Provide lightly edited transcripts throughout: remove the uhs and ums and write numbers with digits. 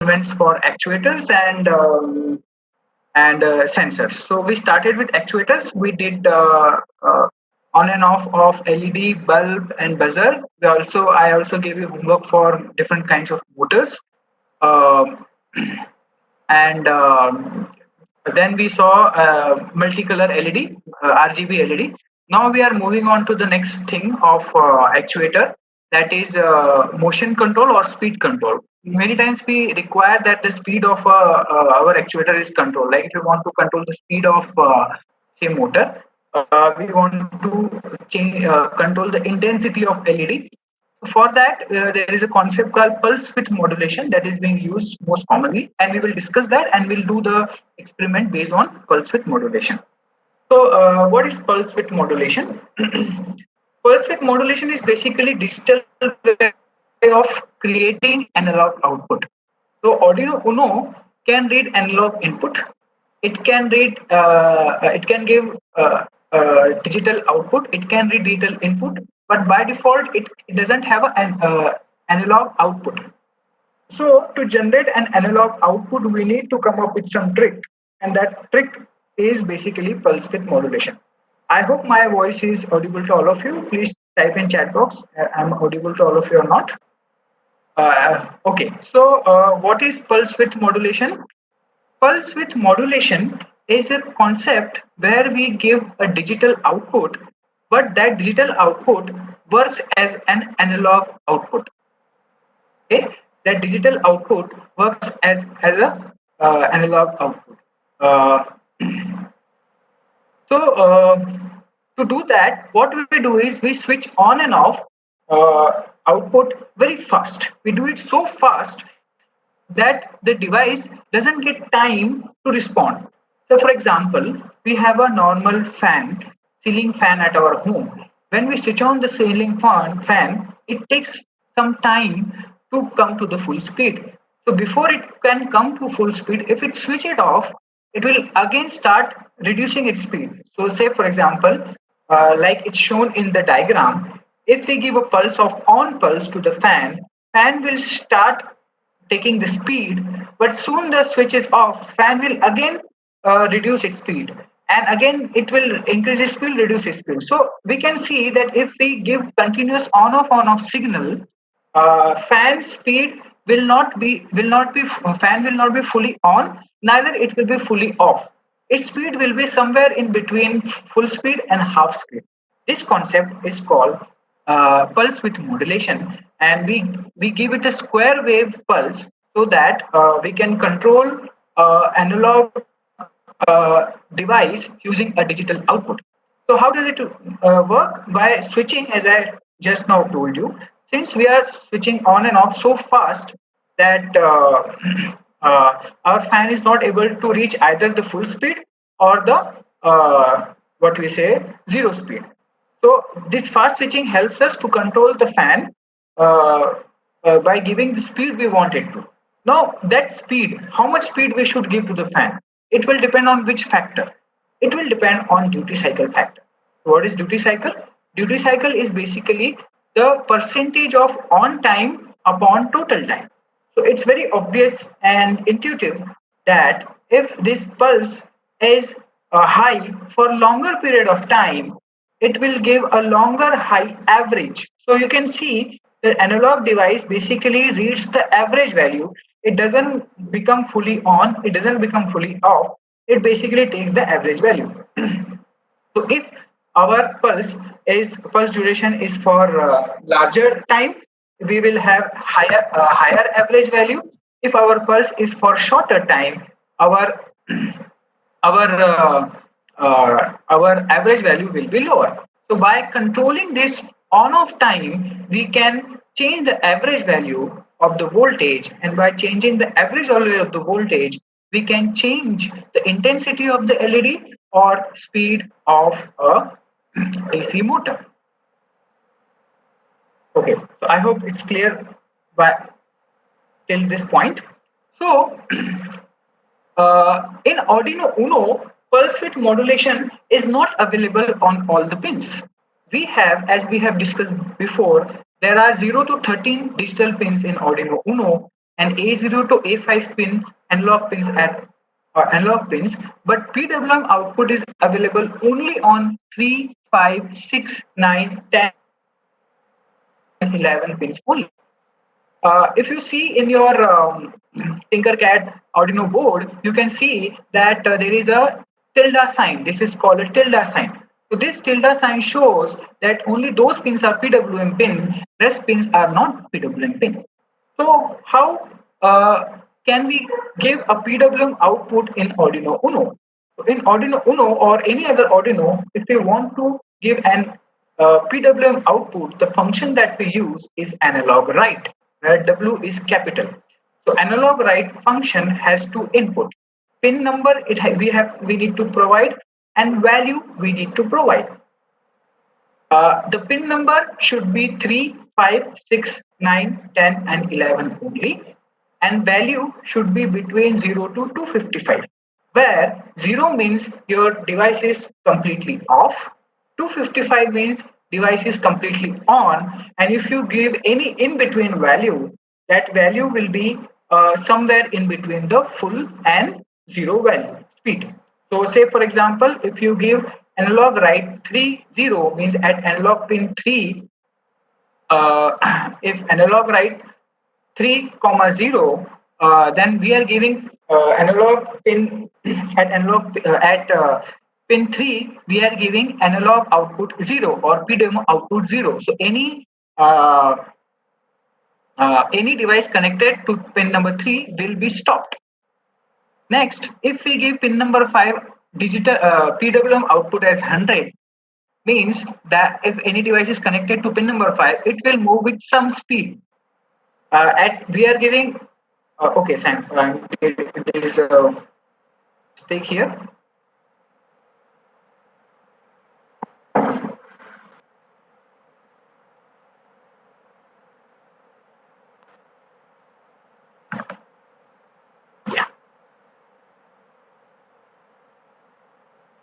measurements for actuators and sensors. So we started with actuators. We did on and off of LED, bulb, and buzzer. I also gave you homework for different kinds of motors. Um and Then we saw multicolor LED, RGB LED. Now we are moving on to the next thing of actuator, that is motion control or speed control. Many times we require that the speed of our actuator is controlled. Like if you want to control the speed of say motor, we want to control the intensity of LED. For that, there is a concept called pulse width modulation that is being used most commonly, and we will discuss that and we'll do the experiment based on pulse width modulation. So, what is pulse width modulation? Pulse width modulation is basically digital way of creating analog output. So, Arduino Uno can read analog input. It can read. It can give digital output. It can read digital input, but by default, it doesn't have an analog output. So to generate an analog output, we need to come up with some trick, and that trick is basically pulse width modulation. I hope my voice is audible to all of you. Please type in chat box. I'm audible to all of you or not. Okay, so what is pulse width modulation? Pulse width modulation is a concept where we give a digital output, but that digital output works as an analog output. Okay, that digital output works as a analog output. Uh, so to do that, what we do is we switch on and off output very fast. We do it so fast that the device doesn't get time to respond. So, for example, we have a normal fan, ceiling fan at our home. When we switch on the ceiling fan, it takes some time to come to the full speed. So, before it can come to full speed, if it switch it off, it will again start reducing its speed. So, say for example, like it's shown in the diagram, if we give a pulse of on pulse to the fan will start taking the speed, but soon the switch is off, fan will again reduce its speed. And again, it will increase its speed, reduce its speed. So we can see that if we give continuous on off signal, fan speed fan will not be fully on, neither it will be fully off. Its speed will be somewhere in between full speed and half speed. This concept is called pulse width modulation, and we give it a square wave pulse so that we can control analog device using a digital output. So how does it work? By switching, as I just now told you, since we are switching on and off so fast that our fan is not able to reach either the full speed or the what we say zero speed. So this fast switching helps us to control the fan uh, by giving the speed we want it to. Now that speed, how much speed we should give to the fan, it will depend on which factor. It will depend on duty cycle factor. What is duty cycle? Duty cycle is basically the percentage of on time upon total time. So it's very obvious and intuitive that if this pulse is high for longer period of time, it will give a longer high average. So you can see the analog device basically reads the average value. It doesn't become fully on, it doesn't become fully off. It basically takes the average value. So if our pulse duration is for larger time, we will have higher average value. If our pulse is for shorter time, our our average value will be lower. So by controlling this on off time, we can change the average value of the voltage, and by changing the average value of the voltage, we can change the intensity of the LED or speed of a AC motor. Okay, so I hope it's clear by till this point. So in Arduino Uno, pulse width modulation is not available on all the pins. We have, as we have discussed before, there are 0 to 13 digital pins in Arduino Uno, and A0 to A5 pin analog pins analog pins, but PWM output is available only on 3, 5, 6, 9, 10, 11 pins only. If you see in your Tinkercad Arduino board, you can see that there is a tilde sign. This is called a tilde sign. So this tilde sign shows that only those pins are PWM pin, rest pins are not PWM pin. So how can we give a PWM output in Arduino Uno? So in Arduino Uno or any other Arduino, if we want to give an PWM output, the function that we use is analog write, where W is capital. So analog write function has two input. Pin number we need to provide and value we need to provide. The pin number should be 3, 5, 6, 9, 10, and 11 only. And value should be between 0 to 255, where 0 means your device is completely off, 255 means device is completely on. And if you give any in between value, that value will be somewhere in between the full and zero value speed. So say for example, if you give analog write 30 means at analog pin 3, if analog write 3 comma 0, then we are giving analog pin at analog at pin 3, we are giving analog output 0 or PWM output 0. So any device connected to pin number 3 will be stopped. Next, if we give pin number 5 digital PWM output as 100, means that if any device is connected to pin number 5, it will move with some speed. We are giving okay, Sam, there is a mistake here. Yeah.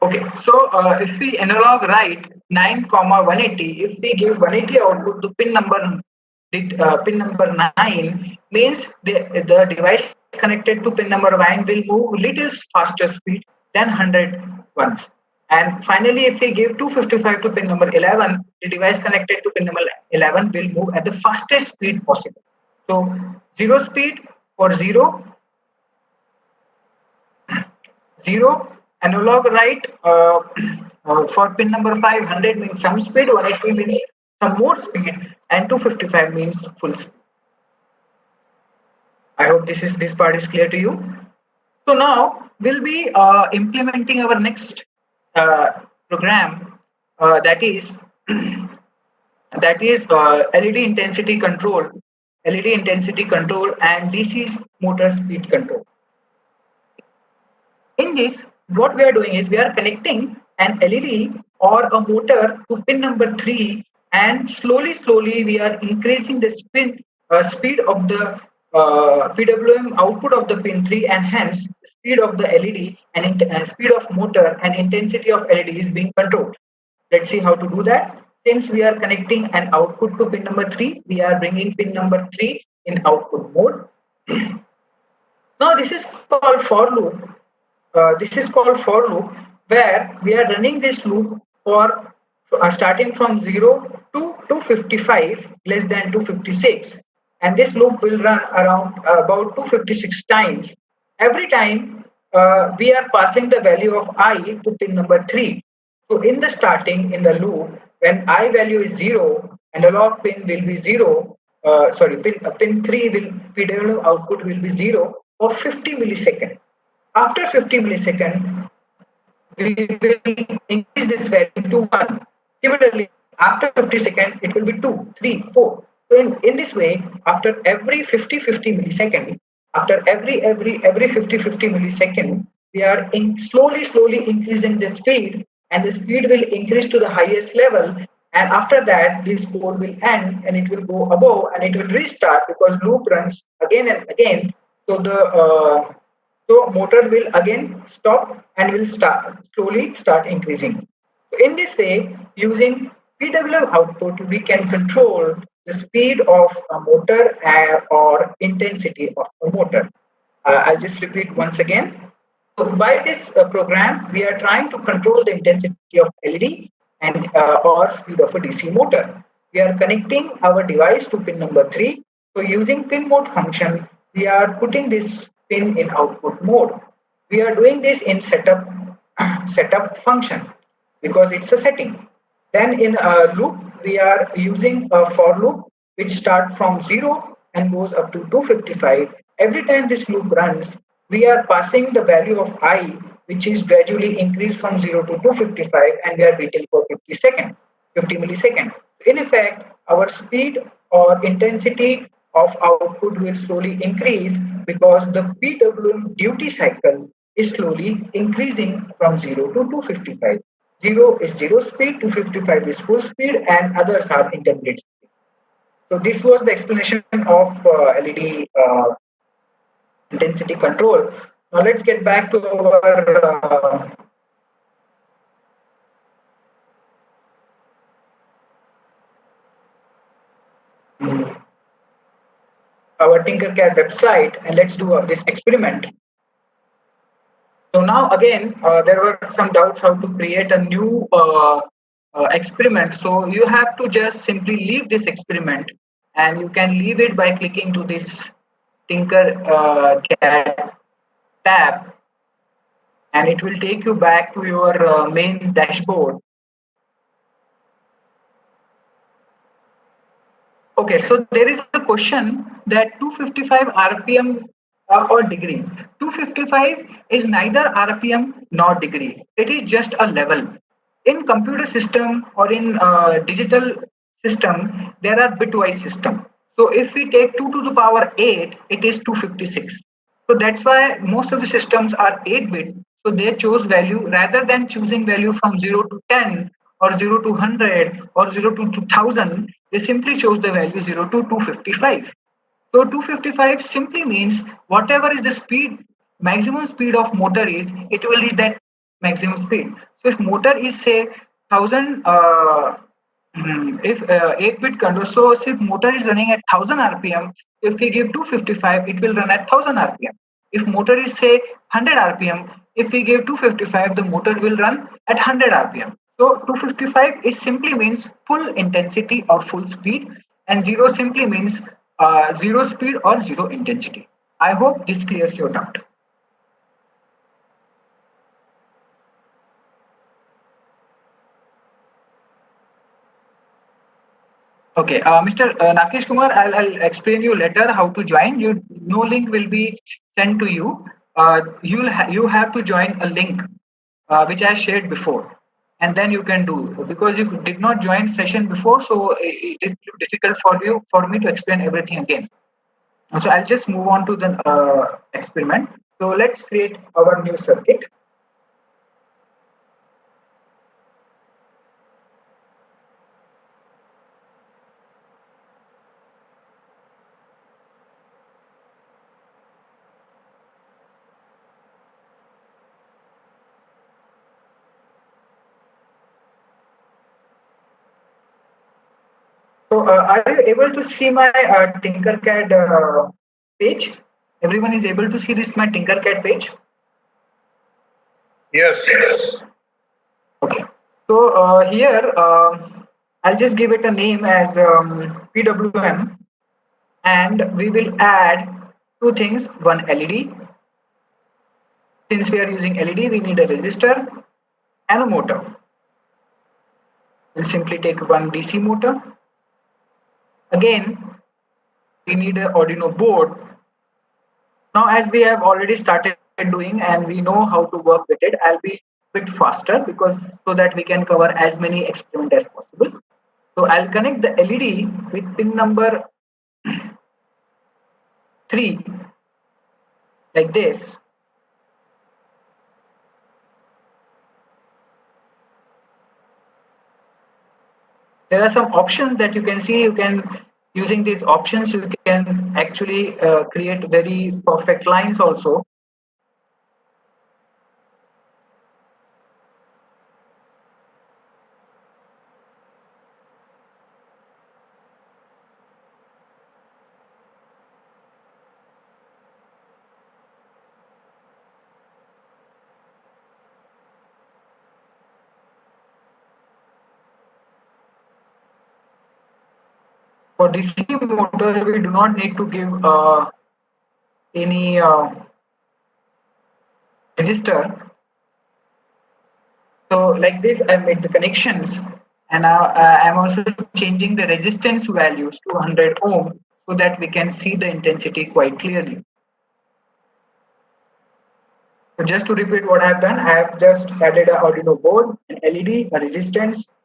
Okay, so if we analog write 9 comma 180, if we give 180 output to pin number 9, means the device connected to pin number 9 will move little faster speed than 100 ones. And finally, if we give 255 to pin number 11, the device connected to pin number 11 will move at the fastest speed possible. So 0 speed for 0, 0 analog write for pin number 500 means some speed, 180 means some more speed, and 255 means full speed. I hope this part is clear to you. So now we'll be implementing our next program that is LED intensity control, LED intensity control, and DC motor speed control. In this, what we are doing is we are connecting an LED or a motor to pin number 3, and slowly we are increasing the speed of the PWM output of the pin 3, and hence the speed of the LED and speed of motor and intensity of LED is being controlled. Let's see how to do that. Since we are connecting an output to pin number 3, we are bringing pin number 3 in output mode. Now this is called for loop. Where we are running this loop for starting from 0 to 255 less than 256, and this loop will run around about 256 times. Every time we are passing the value of I to pin number 3. So in the starting in the loop, when I value is 0, analog pin will be 0. Pin 3 will PWM output will be 0 for 50 milliseconds. After 50 milliseconds, we will increase this value to 1. Similarly, after 50 seconds, it will be 2, 3, 4. So in this way, after every 50 millisecond, after every 50 millisecond, we are slowly increasing the speed, and the speed will increase to the highest level. And after that, this code will end and it will go above and it will restart, because loop runs again and again. So the motor will again stop and will slowly start increasing. So in this way, using PWM output, we can control the speed of a motor or intensity of a motor. I'll just repeat once again. So by this program, we are trying to control the intensity of LED and or speed of a DC motor. We are connecting our device to pin number 3. So using pin mode function, we are putting this pin in output mode. We are doing this in setup function because it's a setting. Then in a loop, we are using a for loop which starts from 0 and goes up to 255. Every time this loop runs, we are passing the value of I, which is gradually increased from 0 to 255, and we are waiting for 50 milliseconds. In effect, our speed or intensity of output will slowly increase because the PWM duty cycle is slowly increasing from 0 to 255. 0 is zero speed, 255 is full speed, and others are intermediate speed. So this was the explanation of LED intensity control. Now let's get back to our Tinkercad website and let's do this experiment. So now again, there were some doubts how to create a new experiment. So you have to just simply leave this experiment and you can leave it by clicking to this Tinkercad tab and it will take you back to your main dashboard. Okay, so there is a question that 255 RPM or degree. 255 is neither RPM nor degree. It is just a level. In computer system or in digital system, there are bitwise system. So if we take 2 to the power 8, it is 256. So that's why most of the systems are 8-bit. So they chose value rather than choosing value from 0 to 10 or 0 to 100 or 0 to 2000. They simply chose the value 0 to 255. So 255 simply means whatever is the speed, maximum speed of motor is, it will reach that maximum speed. So if motor is say 1000, if 8-bit control, so if motor is running at 1000 RPM, if we give 255, it will run at 1000 RPM. If motor is say 100 RPM, if we give 255, the motor will run at 100 RPM. So 255 is simply means full intensity or full speed, and 0 simply means zero speed or zero intensity. I hope this clears your doubt. Okay, Mr. Nakesh Kumar, I'll explain you later how to join. No link will be sent to you. You have to join a link which I shared before, and then you can do because you did not join session before, so it is difficult for me to explain everything again. So I'll just move on to the experiment. So let's create our new circuit. So are you able to see my Tinkercad page? Everyone is able to see this my Tinkercad page? Yes. Okay. So here I'll just give it a name as PWM, and we will add two things. One LED. Since we are using LED, we need a resistor and a motor. We'll simply take one DC motor. Again, we need an Arduino board. Now, as we have already started doing and we know how to work with it, I'll be a bit faster because so that we can cover as many experiments as possible. So I'll connect the LED with pin number 3 like this. There are some options that you can see. You can, using these options, you can actually create very perfect lines also. For DC motor, we do not need to give any resistor. So like this, I've made the connections, and now I'm also changing the resistance values to 100 ohm so that we can see the intensity quite clearly. So just to repeat what I've done, I have just added an Arduino board, an LED, a resistance.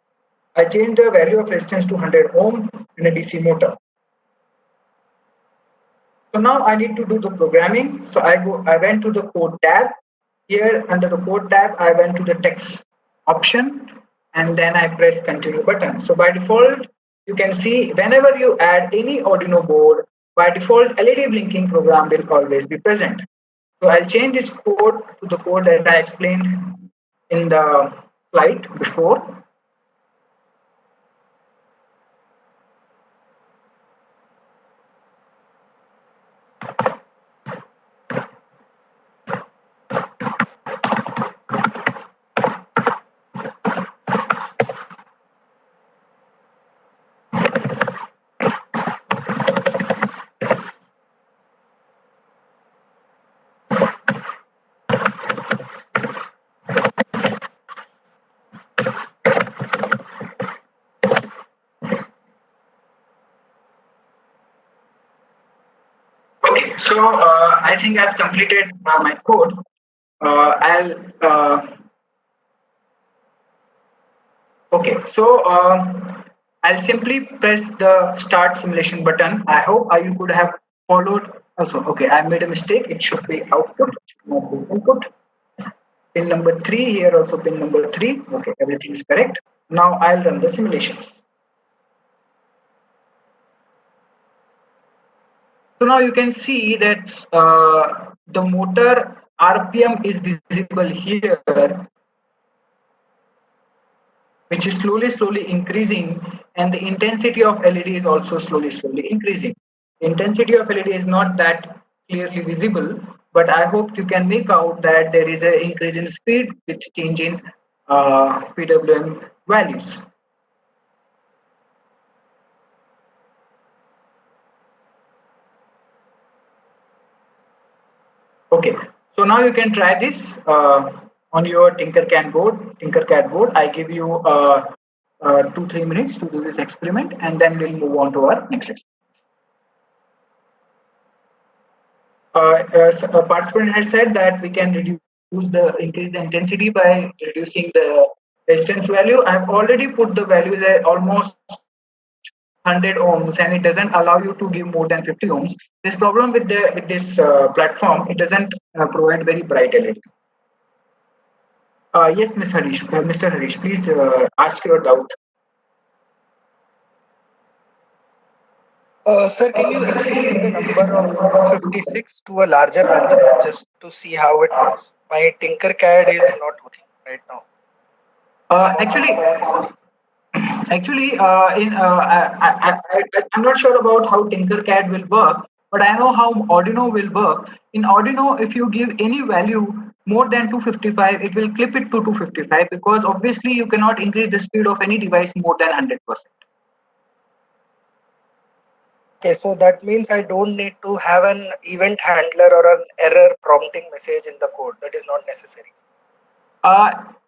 I changed the value of resistance to 100 ohm in a DC motor. So now I need to do the programming. So I went to the code tab. Here under the code tab, I went to the text option and then I press continue button. So by default, you can see whenever you add any Arduino board, by default LED blinking program will always be present. So I'll change this code to the code that I explained in the slide before. Okay, so I think I've completed my code. I'll Okay, so I'll simply press the start simulation button. I hope you could have followed. Also, okay, I made a mistake. It should be output, it should not be input. Pin number 3 here, also pin number 3. Okay, everything is correct. Now I'll run the simulations. So now you can see that the motor RPM is visible here, which is slowly increasing, and the intensity of LED is also slowly increasing. The intensity of LED is not that clearly visible, but I hope you can make out that there is an increase in speed with change in PWM values. Okay, so now you can try this on your Tinkercad board. I give you 2-3 minutes to do this experiment, and then we'll move on to our next experiment. As a participant has said that we can increase the intensity by reducing the resistance value. I have already put the values at almost 100 ohms, and it doesn't allow you to give more than 50 ohms. This problem with this platform, it doesn't provide very bright LED. Yes, Mr. Harish, please ask your doubt. Sir, can you increase the number of 256 to a larger value just to see how it works? My Tinkercad is not working right now. I'm on my Actually, phone, sorry. I'm not sure about how Tinkercad will work, but I know how Arduino will work. In Arduino, if you give any value more than 255, it will clip it to 255 because obviously you cannot increase the speed of any device more than 100%. Okay, so that means I don't need to have an event handler or an error prompting message in the code. That is not necessary.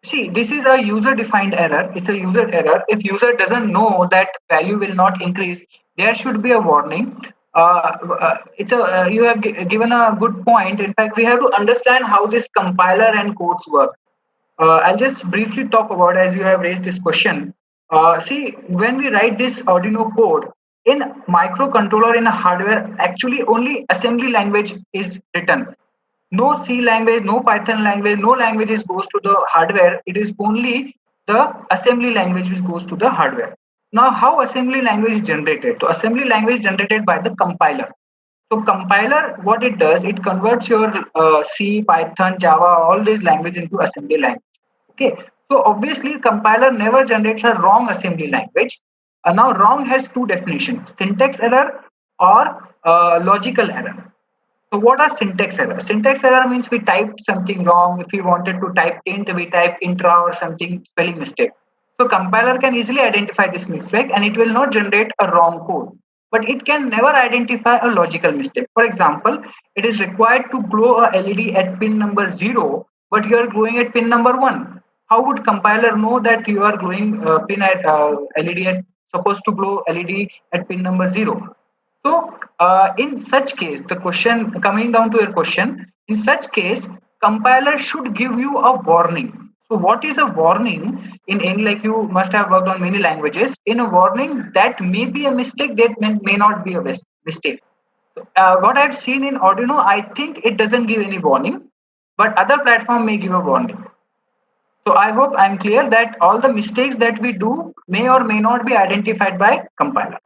See, this is a user-defined error. It's a user error. If user doesn't know that value will not increase, there should be a warning. You have given a good point. In fact, we have to understand how this compiler and codes work. I'll just briefly talk about as you have raised this question. See, when we write this Arduino code in microcontroller in a hardware, actually only assembly language is written. No C language, no Python language, no languages goes to the hardware. It is only the assembly language which goes to the hardware. Now, how assembly language is generated? So assembly language is generated by the compiler. So compiler, what it does, it converts your C, Python, Java, all these language into assembly language. Okay. So obviously compiler never generates a wrong assembly language. Now wrong has two definitions, syntax error or logical error. So what are syntax error? Syntax error means we typed something wrong. If we wanted to type int, we type intra or something spelling mistake. So compiler can easily identify this mistake and it will not generate a wrong code. but it can never identify a logical mistake. For example, it is required to glow a LED at pin number 0, but you are glowing at pin number 1. How would compiler know that you are glowing pin at LED at supposed to glow LED at pin number 0? So, in such case, the question coming down to your question, in such case, compiler should give you a warning. So, what is a warning in any, like you must have worked on many languages? In a warning, that may be a mistake, that may not be a mistake. What I've seen in Arduino, I think it doesn't give any warning, but other platform may give a warning. So I hope I'm clear that all the mistakes that we do may or may not be identified by compiler.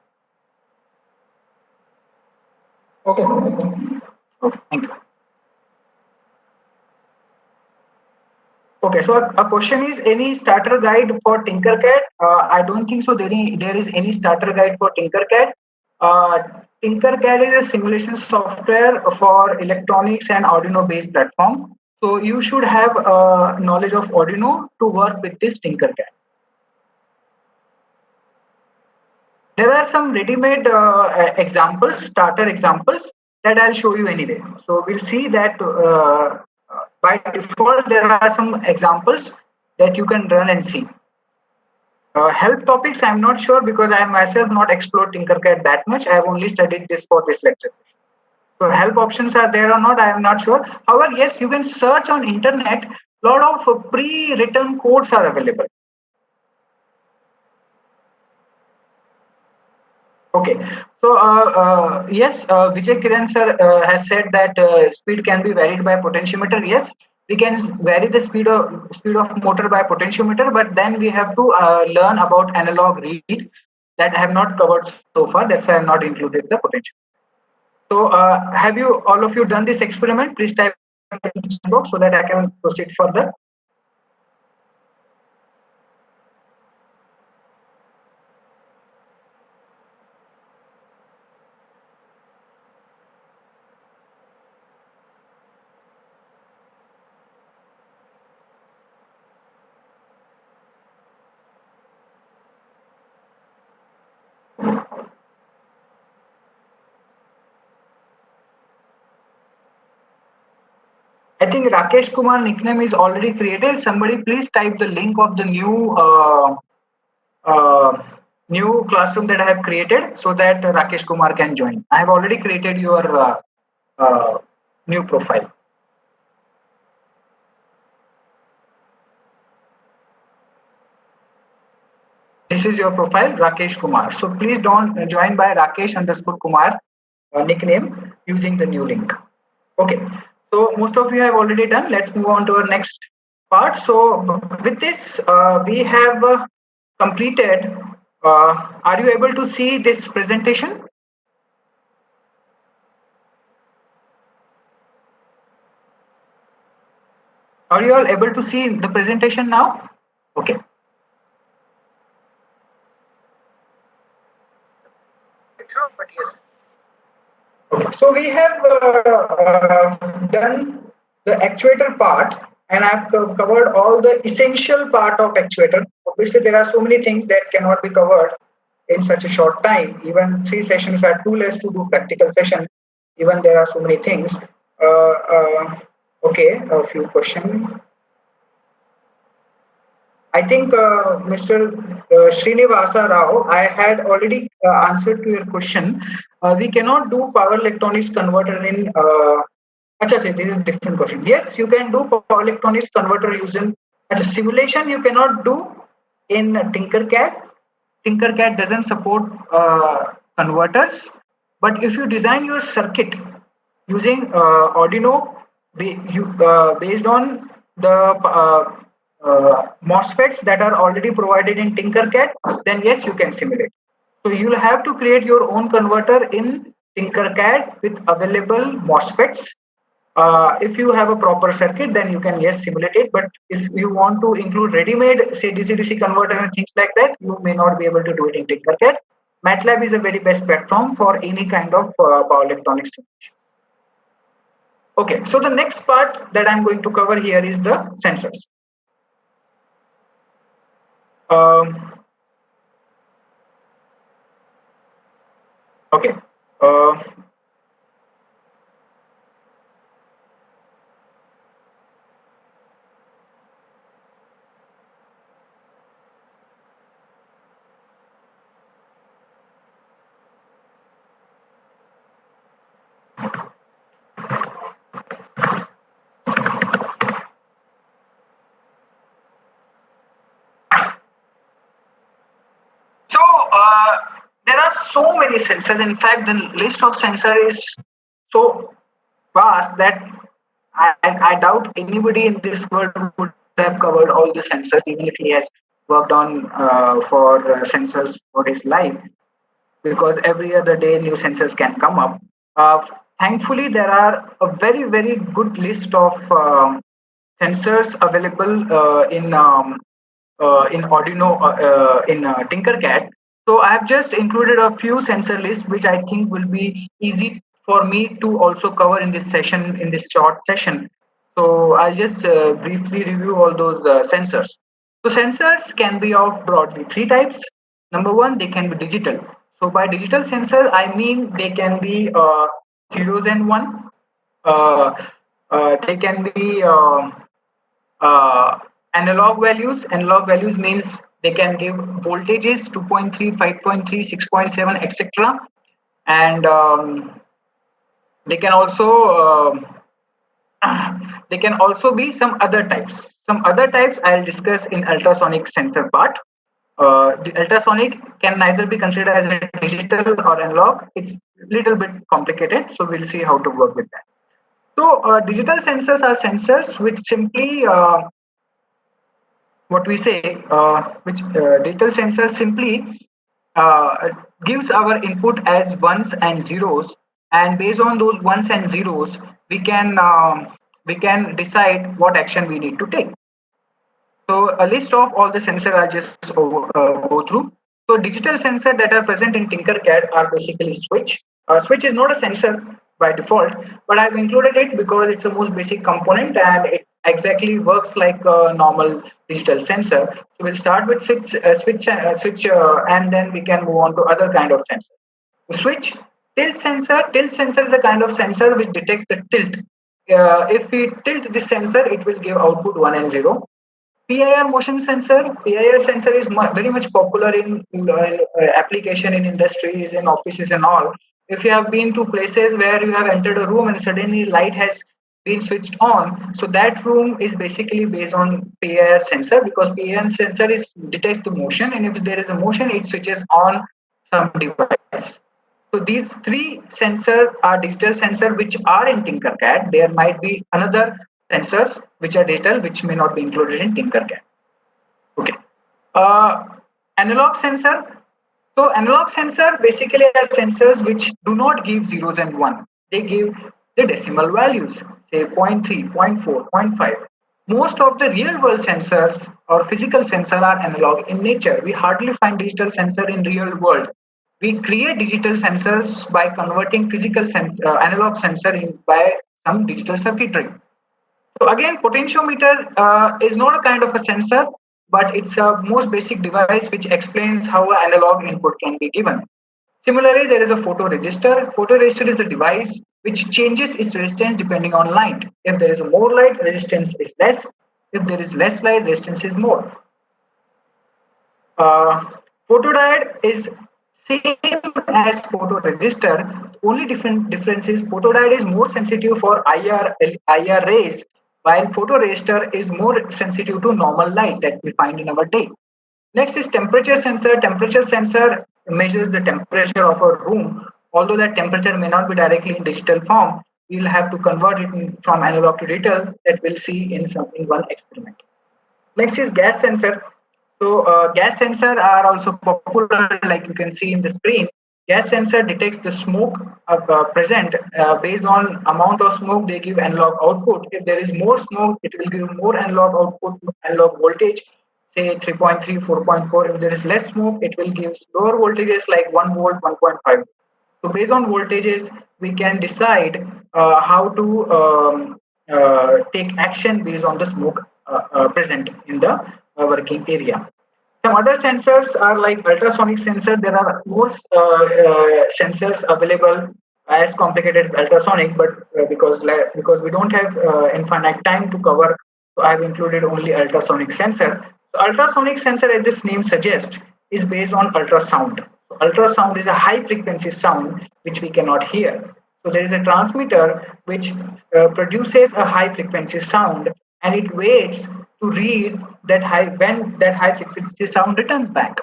Okay, sir. Okay, thank you. Okay, so a question is any starter guide for Tinkercad? I don't think so. There is any starter guide for Tinkercad. Uh, Tinkercad is a simulation software for electronics and Arduino based platform. So you should have knowledge of Arduino to work with this Tinkercad. There are some ready-made examples, starter examples that I'll show you anyway. So we'll see that by default there are some examples that you can run and see. Help topics, I'm not sure because I myself not explored Tinkercad that much. I have only studied this for this lecture. So help options are there or not, I am not sure. However, yes, you can search on internet. A lot of pre-written codes are available. Okay, so yes, Vijay Kiran sir has said that speed can be varied by potentiometer. Yes, we can vary the speed of motor by potentiometer, but then we have to learn about analog read that I have not covered so far. That's why I have not included the potentiometer. So have you all of you done this experiment? Please type in the chat box so that I can proceed further. I think Rakesh Kumar nickname is already created. Somebody please type the link of the uh, new classroom that I have created so that Rakesh Kumar can join. I have already created your new profile. This is your profile, Rakesh Kumar. So please don't join by Rakesh underscore Kumar nickname using the new link. Okay. So most of you have already done. Let's move on to our next part. So with this, we have completed. Are you able to see this presentation? Are you all able to see the presentation now? Okay. Sure, but yes. Okay. So we have done the actuator part, and I've covered all the essential part of actuator. Obviously, there are so many things that cannot be covered in such a short time. Even 3 sessions are too less to do practical session. Even there are so many things. Okay, a few questions. I think Mr. Srinivasa Rao, I had already answered to your question. We cannot do power electronics converter in. This is a different question. Yes, you can do power electronics converter using as a simulation. You cannot do in Tinkercad. Tinkercad doesn't support converters. But if you design your circuit using Arduino, based on the MOSFETs that are already provided in Tinkercad, then yes, you can simulate. So you'll have to create your own converter in Tinkercad with available MOSFETs. If you have a proper circuit, then you can yes simulate it. But if you want to include ready-made, say DC-DC converter and things like that, you may not be able to do it in Tinkercad. MATLAB is a very best platform for any kind of power electronics simulation. Okay, so the next part that I'm going to cover here is the sensors. Um, Okay. Uh, so there are so many sensors. In fact, the list of sensor is so vast that I doubt anybody in this world would have covered all the sensors, even if he has worked on for sensors for his life, because every other day new sensors can come up. Uh, Thankfully, there are a very good list of sensors available in Arduino in Tinkercad. So I have just included a few sensor lists which I think will be easy for me to also cover in this session, in this short session. So I'll just briefly review all those sensors. So sensors can be of broadly three types. Number one, they can be digital. So by digital sensor, I mean they can be zeros and one. Uh, they can be uh, analog values. Analog values means they can give voltages 2.3, 5.3, 6.7, etc. And they can also they can also be some other types. Some other types I'll discuss in ultrasonic sensor part. The ultrasonic can neither be considered as a digital or analog. It's little bit complicated, so we'll see how to work with that. So digital sensors are sensors which simply what we say, which digital sensor simply gives our input as ones and zeros, and based on those ones and zeros, we can decide what action we need to take. So a list of all the sensors I'll just go through. So digital sensors that are present in Tinkercad are basically switch. Switch is not a sensor by default, but I've included it because it's the most basic component and it exactly works like a normal digital sensor. So we'll start with switch, and then we can move on to other kind of sensor. Switch, tilt sensor. Tilt sensor is a kind of sensor which detects the tilt. If we tilt this sensor, it will give output 1 and 0. PIR motion sensor. PIR sensor is very much popular in application in industries, in offices, and all. If you have been to places where you have entered a room and suddenly light has been switched on, so that room is basically based on PIR sensor, because PIR sensor is detects the motion, and if there is a motion, it switches on some device. So these three sensors are digital sensor which are in Tinkercad. There might be another sensors which are digital which may not be included in Tinkercad. Okay. Uh, Analog sensor. So analog sensor basically are sensors which do not give zeros and one. They give the decimal values, say zero point 0.3, zero point 0.4, zero point 0.5. Most of the real world sensors or physical sensor are analog in nature. We hardly find digital sensor in real world. We create digital sensors by converting analog sensor in by some digital circuitry. So again, potentiometer is not a kind of a sensor, but it's a most basic device which explains how an analog input can be given. Similarly, there is a photoresistor. Photoresistor is a device which changes its resistance depending on light. If there is more light, resistance is less. If there is less light, resistance is more. Uh, Photodiode is same as photoresistor. Only difference is photodiode is more sensitive for IR rays, while photoresistor is more sensitive to normal light that we find in our day. Next is temperature sensor. Temperature sensor measures the temperature of a room. Although that temperature may not be directly in digital form, we'll have to convert it from analog to digital. That we'll see in one experiment. Next is gas sensor. So gas sensor are also popular, like you can see in the screen. Gas sensor detects the smoke present. Based on amount of smoke, they give analog output. If there is more smoke, it will give more analog output, analog voltage, say 3.3, 4.4. If there is less smoke, it will give lower voltages like 1 volt, 1.5. So based on voltages, we can decide how to take action based on the smoke present in the working area. Some other sensors are like ultrasonic sensor. There are more sensors available as complicated as ultrasonic, but because we don't have infinite time to cover, so I have included only ultrasonic sensor. So ultrasonic sensor, as this name suggests, is based on ultrasound. So ultrasound is a high frequency sound which we cannot hear. So there is a transmitter which produces a high frequency sound, and it waits to read that high when that high frequency sound returns back.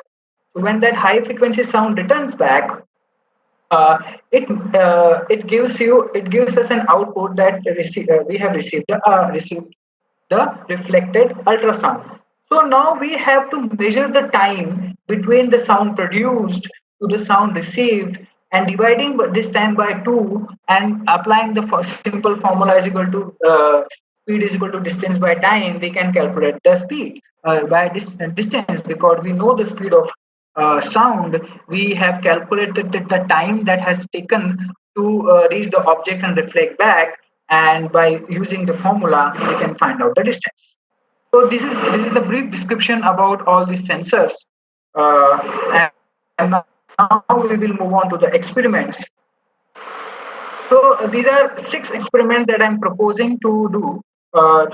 So when that high frequency sound returns back, uh, it gives us an output that we have received the reflected ultrasound. So now we have to measure the time between the sound produced to the sound received, and dividing this time by 2 and applying the simple formula is equal to speed is equal to distance by time. We can calculate the speed by distance, because we know the speed of sound. We have calculated the time that has taken to reach the object and reflect back, and by using the formula we can find out the distance. So this is the brief description about all these sensors, and now we will move on to the experiments. So these are 6 experiments that I'm proposing to do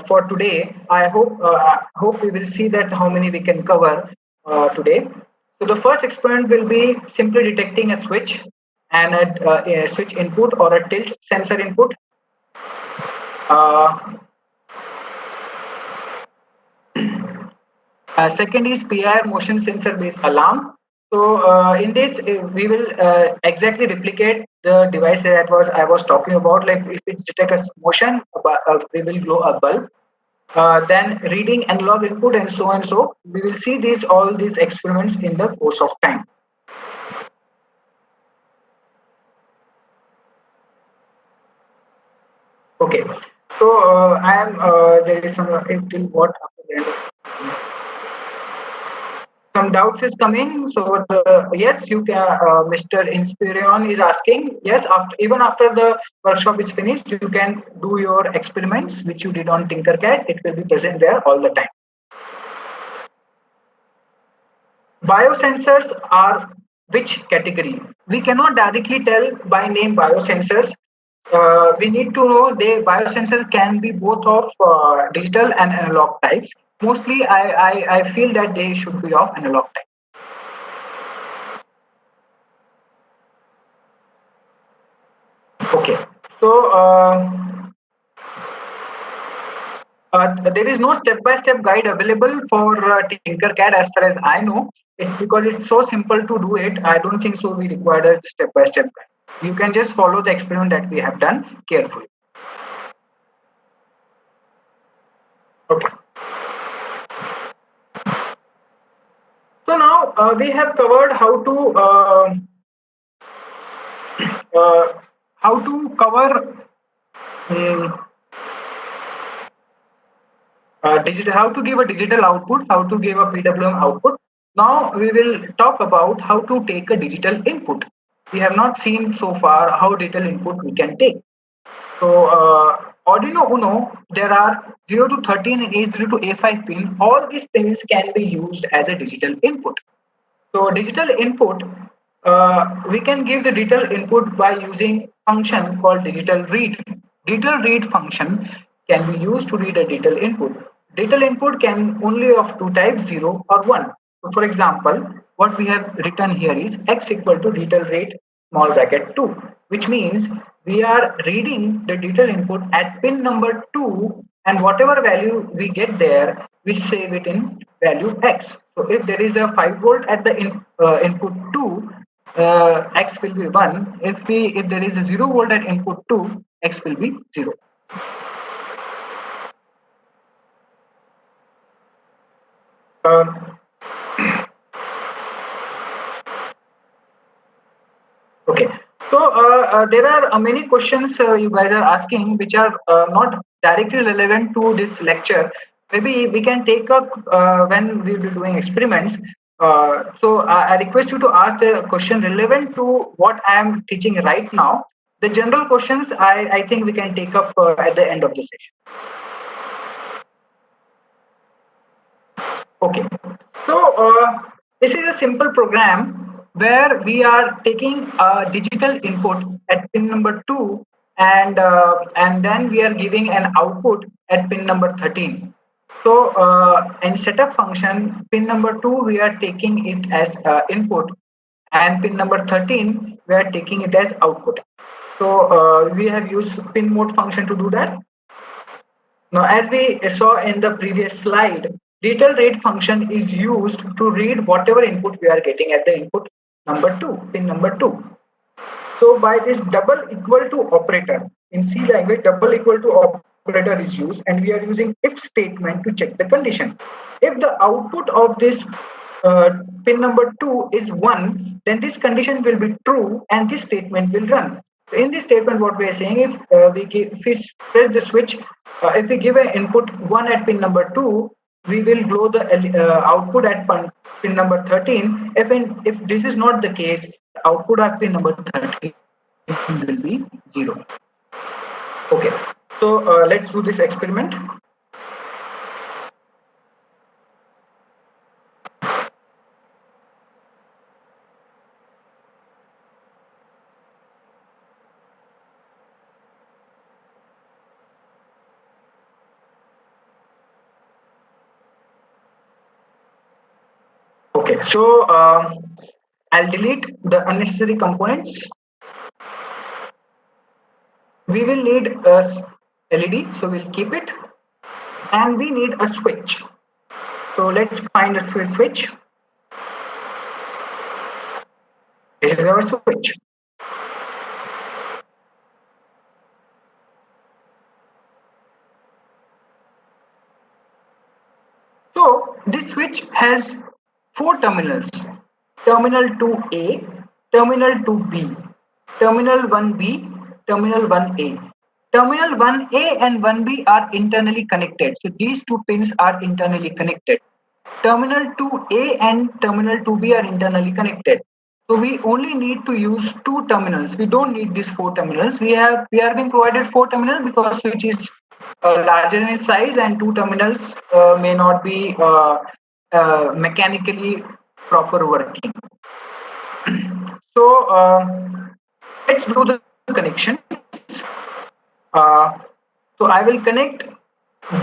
for today. I hope we will see that how many we can cover today. So the first experiment will be simply detecting a switch and a switch input or a tilt sensor input. Uh, Second is PIR motion sensor based alarm. So in this, we will exactly replicate the device that was I was talking about. Like if it detects motion, we will blow a bulb. Then reading analog input and so and so. We will see all these experiments in the course of time. Okay. So I am there is some till what after the end of some doubts is coming. So yes, you can. Mr. Inspirion is asking. Yes, even after the workshop is finished, you can do your experiments which you did on Tinkercad. It will be present there all the time. Biosensors are which category? We cannot directly tell by name biosensors. We need to know the biosensor can be both of digital and analog types. Mostly, I feel that they should be of analog type. Okay. So there is no step-by-step guide available for Tinkercad as far as I know. It's because it's so simple to do it. I don't think so we require a step-by-step guide. You can just follow the experiment that we have done carefully. Okay. So now we have covered how to cover um, digital, how to give a digital output, how to give a PWM output. Now we will talk about how to take a digital input. We have not seen so far how digital input we can take. So Arduino Uno, there are 0 to 13 and A0 to A5 pin. All these pins can be used as a digital input. So digital input, we can give the digital input by using function called digital read. Digital read function can be used to read a digital input. Digital input can only of two types, 0 or 1. So for example, what we have written here is x equal to digital rate small bracket 2, which means we are reading the digital input at pin number 2, and whatever value we get there, we save it in value x. So if there is a 5 volt at the input 2, x will be 1. If there is a 0 volt at input 2, x will be 0. Um, Okay. So there are many questions you guys are asking which are not directly relevant to this lecture. Maybe we can take up when we will be doing experiments. So I request you to ask the question relevant to what I am teaching right now. The general questions I think we can take up at the end of the session. Okay. This is a simple program where we are taking a digital input at pin number 2 and then we are giving an output at pin number 13. In setup function, pin number 2 we are taking it as input and pin number 13 we are taking it as output. We have used pin mode function to do that. Now, as we saw in the previous slide, detail rate function is used to read whatever input we are getting at the input number 2, pin number 2. So by this double equal to operator, in C language, double equal to operator is used and we are using if statement to check the condition. If the output of this pin number 2 is 1, then this condition will be true and this statement will run. In this statement, what we are saying, if we press the switch, if we give an input 1 at pin number 2, we will glow the output at pin number 13. If this is not the case, the output at pin number 13 will be 0. Okay, let's do this experiment. Okay, I'll delete the unnecessary components. We will need a LED, so we'll keep it. And we need a switch. So let's find a switch. This is our switch. So this switch has 4 terminals. Terminal 2A, Terminal 2B, Terminal 1B, Terminal 1A. Terminal 1A and 1B are internally connected. So these two pins are internally connected. Terminal 2A and Terminal 2B are internally connected. So we only need to use 2 terminals. We don't need these 4 terminals. We are being provided 4 terminals because switch is larger in size and 2 terminals may not be mechanically proper working. Let's do the connection. So I will connect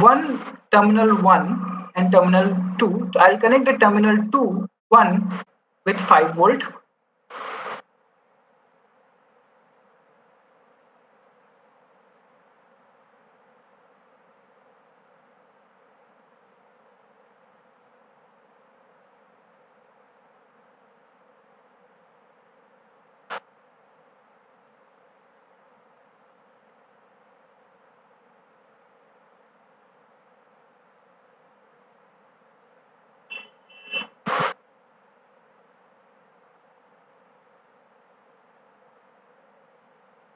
one terminal 1 and terminal 2. I'll connect the terminal 2 1 with 5 volt.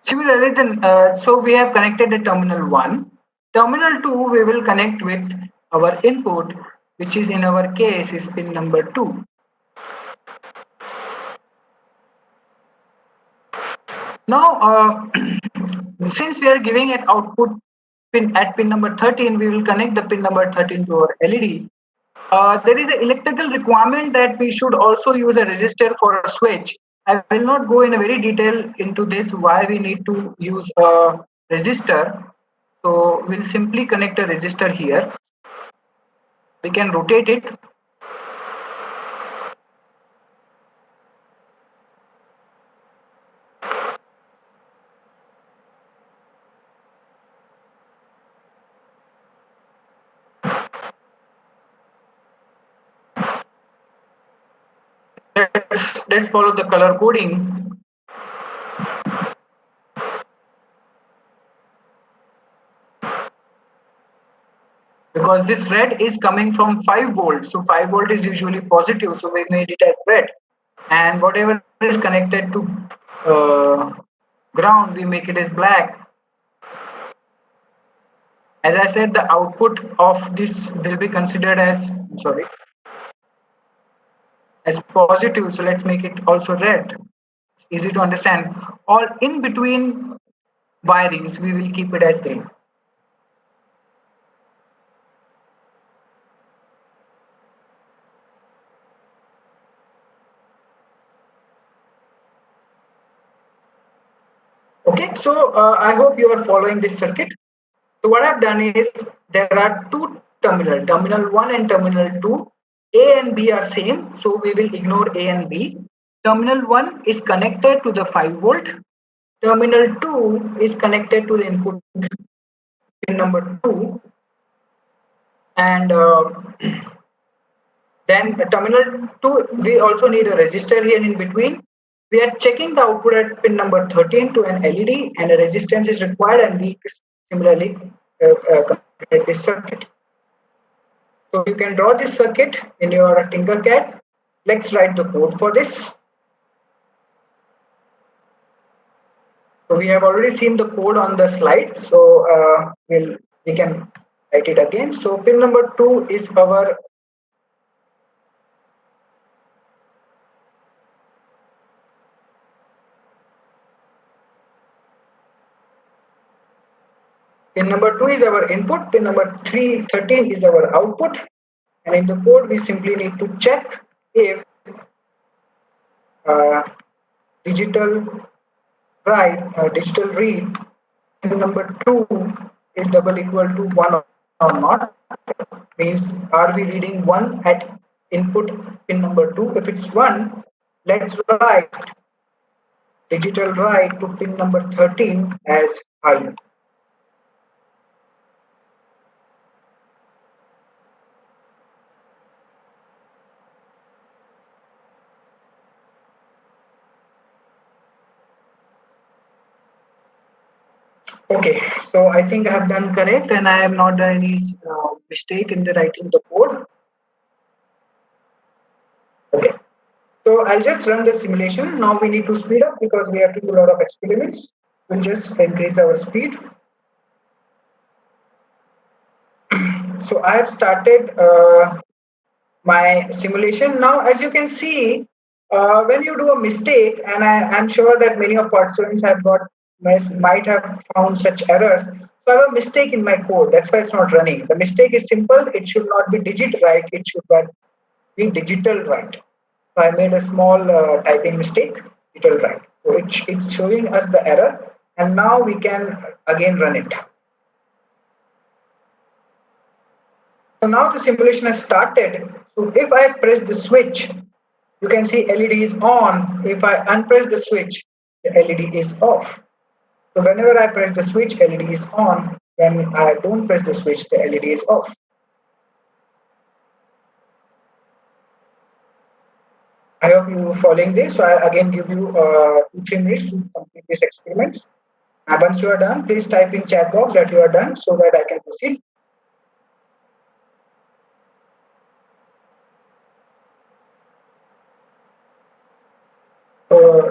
Similarly, so we have connected the terminal 1. Terminal 2 we will connect with our input, which is in our case is pin number 2. Now, since we are giving an output pin at pin number 13, we will connect the pin number 13 to our LED. There is an electrical requirement that we should also use a resistor for a switch. I will not go in a very detail into this why we need to use a resistor. So we'll simply connect a resistor here. We can rotate it. Let's follow the color coding. Because this red is coming from 5 volts, so 5 volt is usually positive, so we made it as red. And whatever is connected to ground, we make it as black. As I said, the output of this will be considered as as positive, so let's make it also red. It's easy to understand. All in between wirings, we will keep it as green. Okay, so I hope you are following this circuit. So what I've done is there are two terminal, terminal 1 and terminal 2. A and B are same, so we will ignore A and B. Terminal 1 is connected to the 5 volt. Terminal 2 is connected to the input pin number 2. And then terminal 2, we also need a resistor here in between. We are checking the output at pin number 13 to an LED, and a resistance is required, and we similarly complete this circuit. So you can draw this circuit in your Tinkercad. Let's write the code for this. So we have already seen the code on the slide. So we can write it again. So pin number 2 is our pin number 2 is our input. Pin number 13 is our output. And in the code, we simply need to check if uh, digital digital read pin number 2 is double equal to 1 or not. Means are we reading 1 at input pin number 2? If it's 1, let's write digital write to pin number 13 as high. Okay, so I think I have done correct and I have not done any mistake in the writing the code. Okay, so I'll just run the simulation. Now we need to speed up because we have to do a lot of experiments. We'll just increase our speed. So I have started my simulation. Now, as you can see, when you do a mistake, and I'm sure that many of participants have got might have found such errors. So I have a mistake in my code. That's why it's not running. The mistake is simple. It should not be digit write. It should be digital write. So I made a small typing mistake. Digital write. So it's showing us the error, and now we can again run it. So now the simulation has started. So if I press the switch, you can see LED is on. If I unpress the switch, the LED is off. So whenever I press the switch, LED is on. When I don't press the switch, the LED is off. I hope you are following this. So I'll again give you 2-3 minutes to complete this experiment. And once you are done, please type in chat box that you are done so that I can proceed.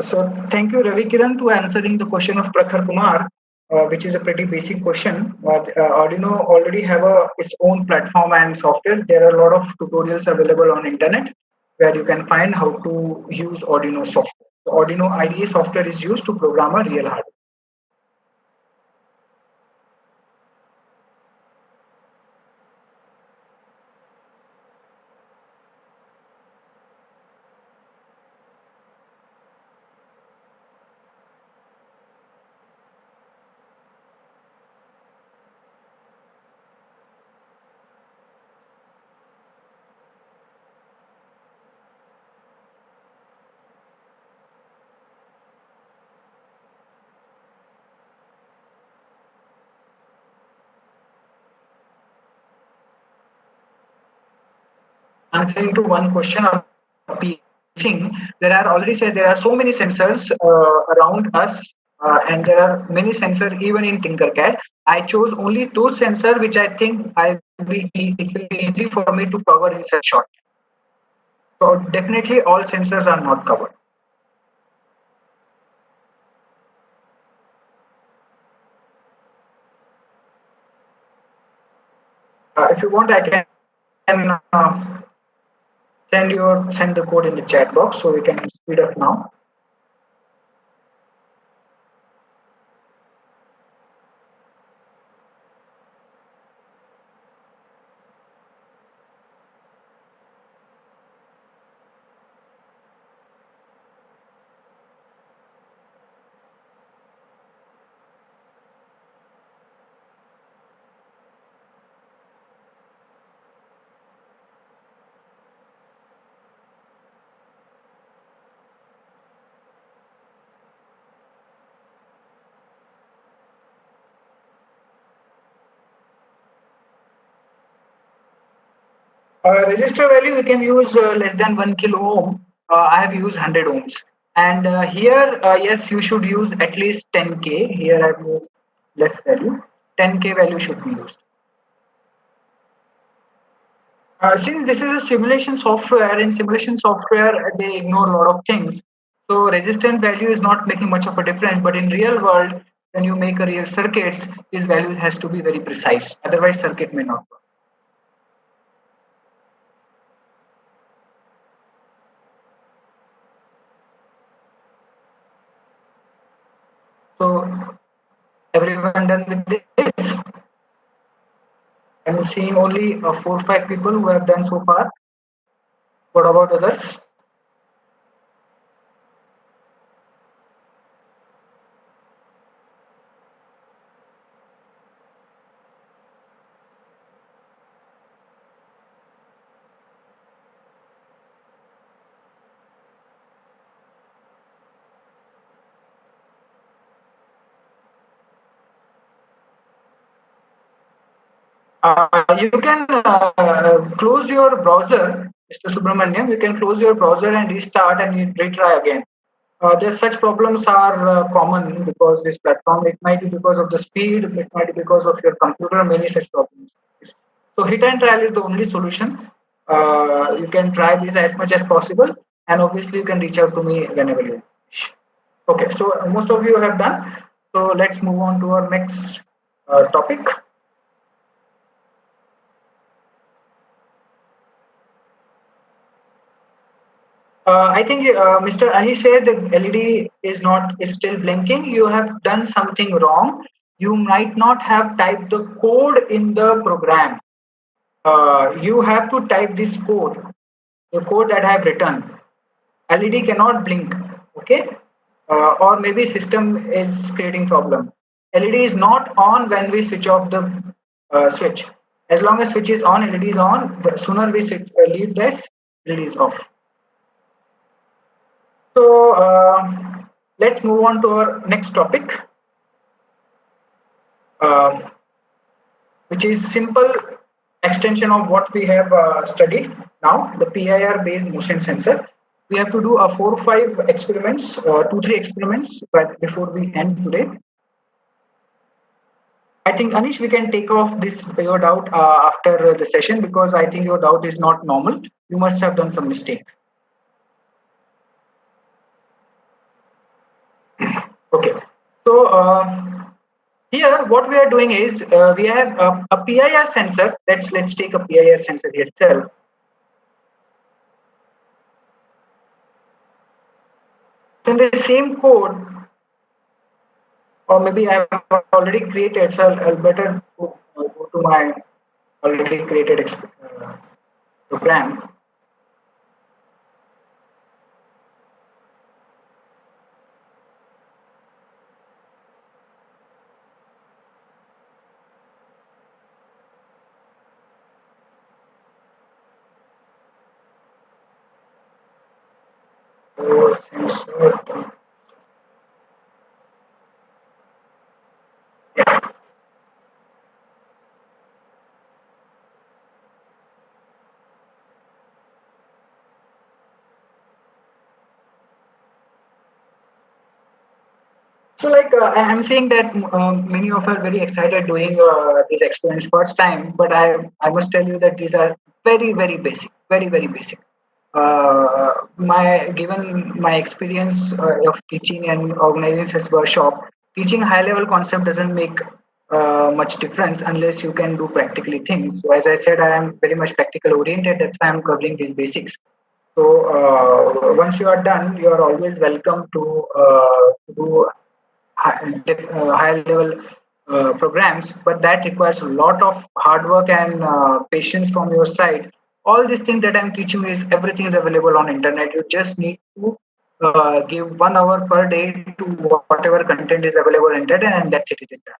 So thank you, Ravi Kiran, to answering the question of Prakhar Kumar, which is a pretty basic question. But Arduino already have its own platform and software. There are a lot of tutorials available on internet where you can find how to use Arduino software. The Arduino IDE software is used to program a real hardware. Answering to one question of thing, there are already said there are so many sensors around us, and there are many sensors even in Tinkercad. I chose only those sensors which I think it will be easy for me to cover in such short. So definitely all sensors are not covered. If you want, I can send the code in the chat box so we can speed up now. Resistor value we can use less than 1 kilo ohm. I have used 100 ohms. And here, yes, you should use at least 10K. Here I've used less value. 10K value should be used. Since this is a simulation software, in simulation software, they ignore a lot of things. So resistance value is not making much of a difference. But in real world, when you make a real circuits, these values has to be very precise. Otherwise, circuit may not work. So everyone done with this? I'm seeing only 4 or 5 people who have done so far. What about others? You can close your browser, Mr. Subramaniam. You can close your browser and restart and you retry again. There's such problems are common because this platform. It might be because of the speed. It might be because of your computer. Many such problems. So hit and trial is the only solution. You can try this as much as possible, and obviously you can reach out to me whenever you wish. Okay, so most of you have done. So let's move on to our next topic. I think Mr. Anish said the LED is still blinking. You have done something wrong. You might not have typed the code in the program. You have to type this code, the code that I have written. LED cannot blink. Okay, or maybe system is creating problem. LED is not on when we switch off the switch. As long as switch is on, LED is on. The sooner we leave this, LED is off. So let's move on to our next topic, uh, which is simple extension of what we have studied now, the PIR based motion sensor. We have to do a 4 or 5 experiments, 2 or 3 experiments, but before we end today. I think Anish, we can take off this your doubt after the session because I think your doubt is not normal. You must have done some mistake. Okay. So here, what we are doing is we have a PIR sensor. Let's take a PIR sensor here itself. In the same code, or maybe I have already created, so I'll better go to my already created program. So, sensor. So, like I'm seeing that many of are very excited doing these experiments first time, but I must tell you that these are very basic, very basic. My given my experience of teaching and organizing such workshop, teaching high level concept doesn't make much difference unless you can do practically things. So, as I said, I am very much practical oriented. That's why I'm covering these basics. So once you are done, you are always welcome to do high level programs, but that requires a lot of hard work and patience from your side. All these things that I'm teaching is everything is available on internet. You just need to give 1 hour per day to whatever content is available on internet, and that's it. It is done.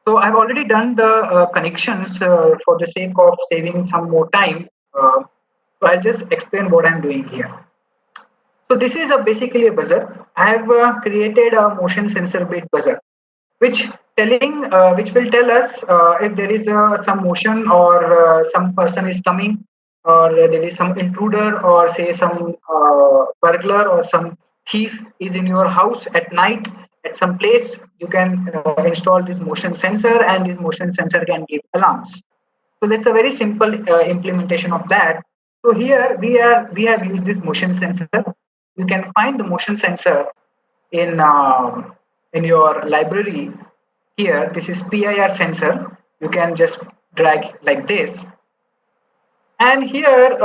So I've already done the connections for the sake of saving some more time. So I'll just explain what I'm doing here. So this is basically a buzzer. I have created a motion sensor based buzzer, which which will tell us if there is some motion or some person is coming. or there is some intruder, or say some burglar or some thief is in your house at night at some place, you can install this motion sensor, and this motion sensor can give alarms. So that's a very simple implementation of that. So here we have used this motion sensor. You can find the motion sensor in your library. Here, this is PIR sensor. You can just drag like this, and here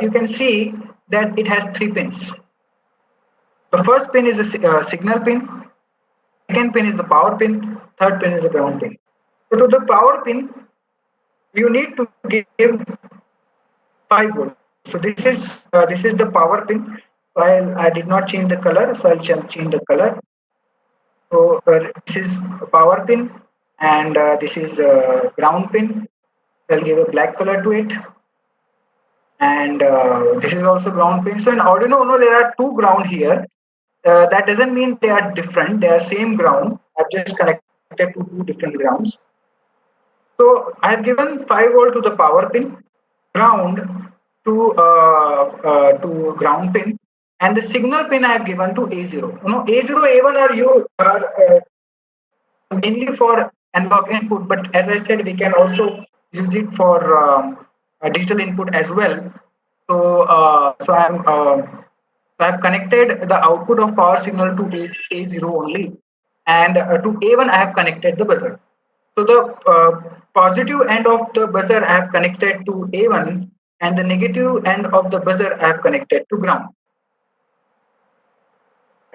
you can see that it has 3 pins. The first pin is a signal pin. Second pin is the power pin. Third pin is the ground pin. So to the power pin, you need to give 5 volts. So this is the power pin. While I did not change the color, so I'll change the color. So this is a power pin, and this is a ground pin. I'll give a black color to it, and this is also ground pin. So in Arduino Uno, there are two ground here. That doesn't mean they are different. They are same ground. I've just connected to two different grounds. So I have given 5 volt to the power pin, ground to ground pin, and the signal pin I have given to A0. You know, A0, A1 are mainly for analog input, but as I said, we can also use it for digital input as well. So I've connected the output of power signal to A0 only, and to A1 I have connected the buzzer. So the positive end of the buzzer I have connected to A1, and the negative end of the buzzer I have connected to ground.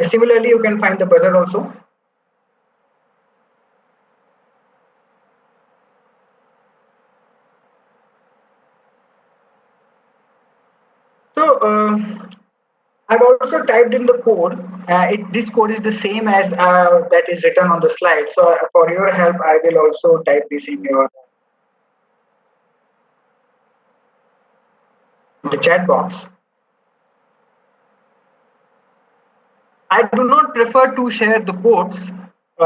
Similarly, you can find the buzzer also. So I've also typed in the code. This code is the same as that is written on the slide. So for your help, I will also type this in the chat box. I do not prefer to share the codes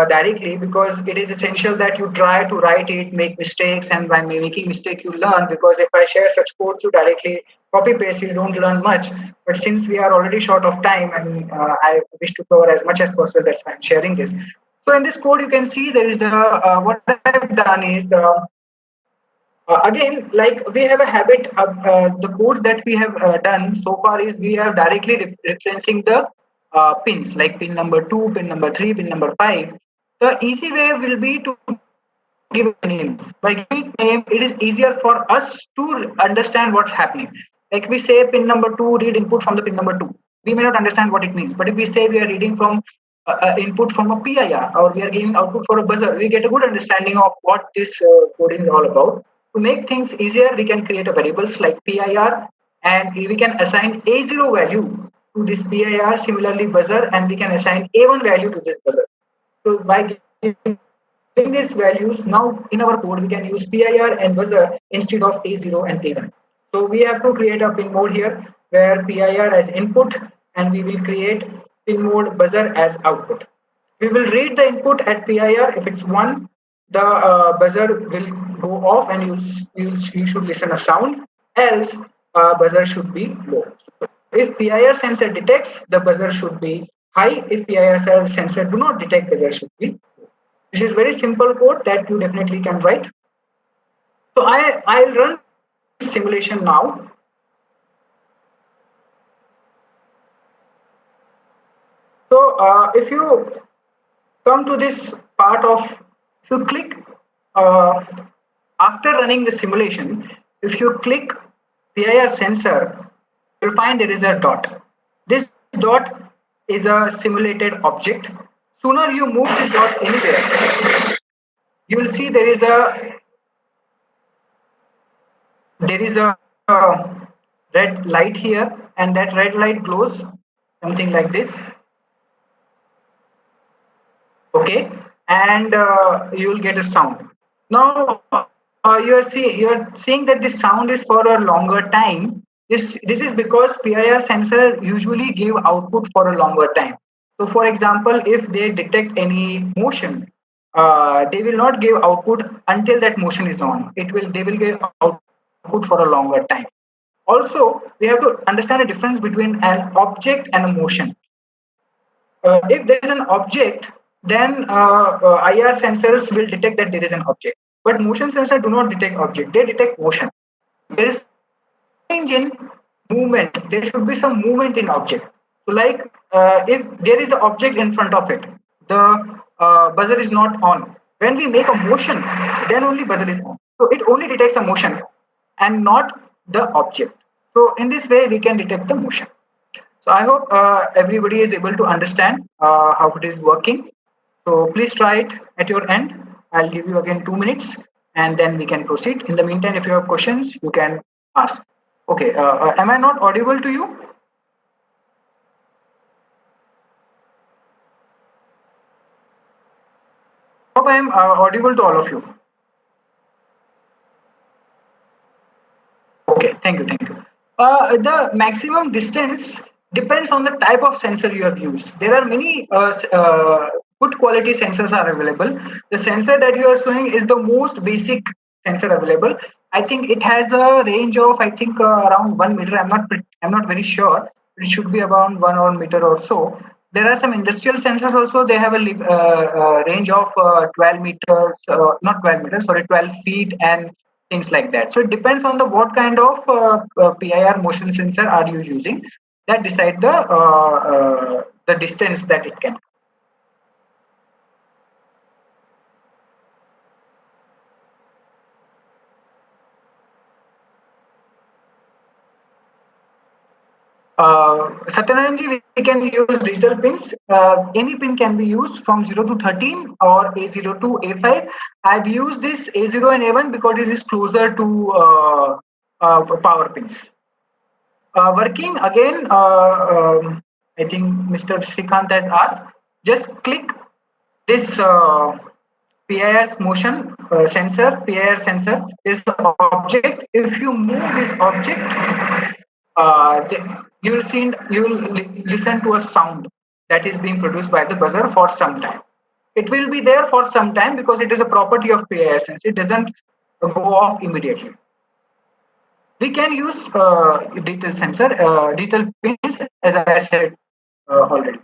directly, because it is essential that you try to write it, make mistakes, and by making mistake you learn. Because if I share such codes, you directly copy paste, you don't learn much. But since we are already short of time, and I wish to cover as much as possible, that's why I'm sharing this. So in this code, you can see there is the what I've done is. Again, like we have a habit of the codes that we have done so far is we are directly referencing the pins, like pin number 2, pin number 3, pin number 5. The easy way will be to give names. By giving name, it is easier for us to understand what's happening. Like we say pin number 2, read input from the pin number 2. We may not understand what it means, but if we say we are reading from input from a PIR, or we are giving output for a buzzer, we get a good understanding of what this coding is all about. To make things easier, we can create a variables like PIR, and we can assign A0 value to this PIR, similarly buzzer, and we can assign A1 value to this buzzer. So by giving these values, now in our code, we can use PIR and buzzer instead of A0 and A1. So we have to create a pin mode here where PIR as input, and we will create pin mode buzzer as output. We will read the input at PIR. If it's 1, the buzzer will go off, and you should listen a sound. Else, buzzer should be low. If PIR sensor detects, the buzzer should be high. If PIR sensor do not detect, the buzzer should be low. This is very simple code that you definitely can write. So I'll run simulation now. So if you come to this part of, if you click after running the simulation, if you click PIR sensor, you'll find there is a dot. This dot is a simulated object. Sooner you move the dot anywhere, you will see there is a red light here, and that red light glows something like this. Okay, and you'll get a sound. Now you're seeing that this sound is for a longer time. This is because PIR sensor usually give output for a longer time. So for example, if they detect any motion, they will not give output until that motion is on. They will give output for a longer time. Also, we have to understand the difference between an object and a motion. If there is an object, then IR sensors will detect that there is an object. But motion sensors do not detect object; they detect motion. There is change in movement. There should be some movement in object. So, like if there is an object in front of it, the buzzer is not on. When we make a motion, then only buzzer is on. So it only detects a motion and not the object. So in this way, we can detect the motion. So I hope everybody is able to understand how it is working. So please try it at your end. I'll give you again 2 minutes and then we can proceed. In the meantime, if you have questions, you can ask. Okay, am I not audible to you? Hope I am audible to all of you. Okay, thank you, thank you. The maximum distance depends on the type of sensor you have used. There are many good quality sensors are available. The sensor that you are showing is the most basic sensor available. I think it has a range of around 1 meter. I'm not very sure. It should be around 1 or meter or so. There are some industrial sensors also. They have a range of 12 meters, not 12 meters, sorry, 12 feet and things like that. So it depends on the what kind of PIR motion sensor are you using that decide the distance that it can. Satyanarayana, we can use digital pins. Any pin can be used from 0 to 13 or A0 to A5. I've used this A0 and A1 because it is closer to power pins. Working again, I think Mr. Srikanth has asked, just click this PIR's motion PIR sensor is the object. If you move this object, you will listen to a sound that is being produced by the buzzer for some time. It will be there for some time because it is a property of PIR sensor. It doesn't go off immediately. We can use digital pins, as I said already.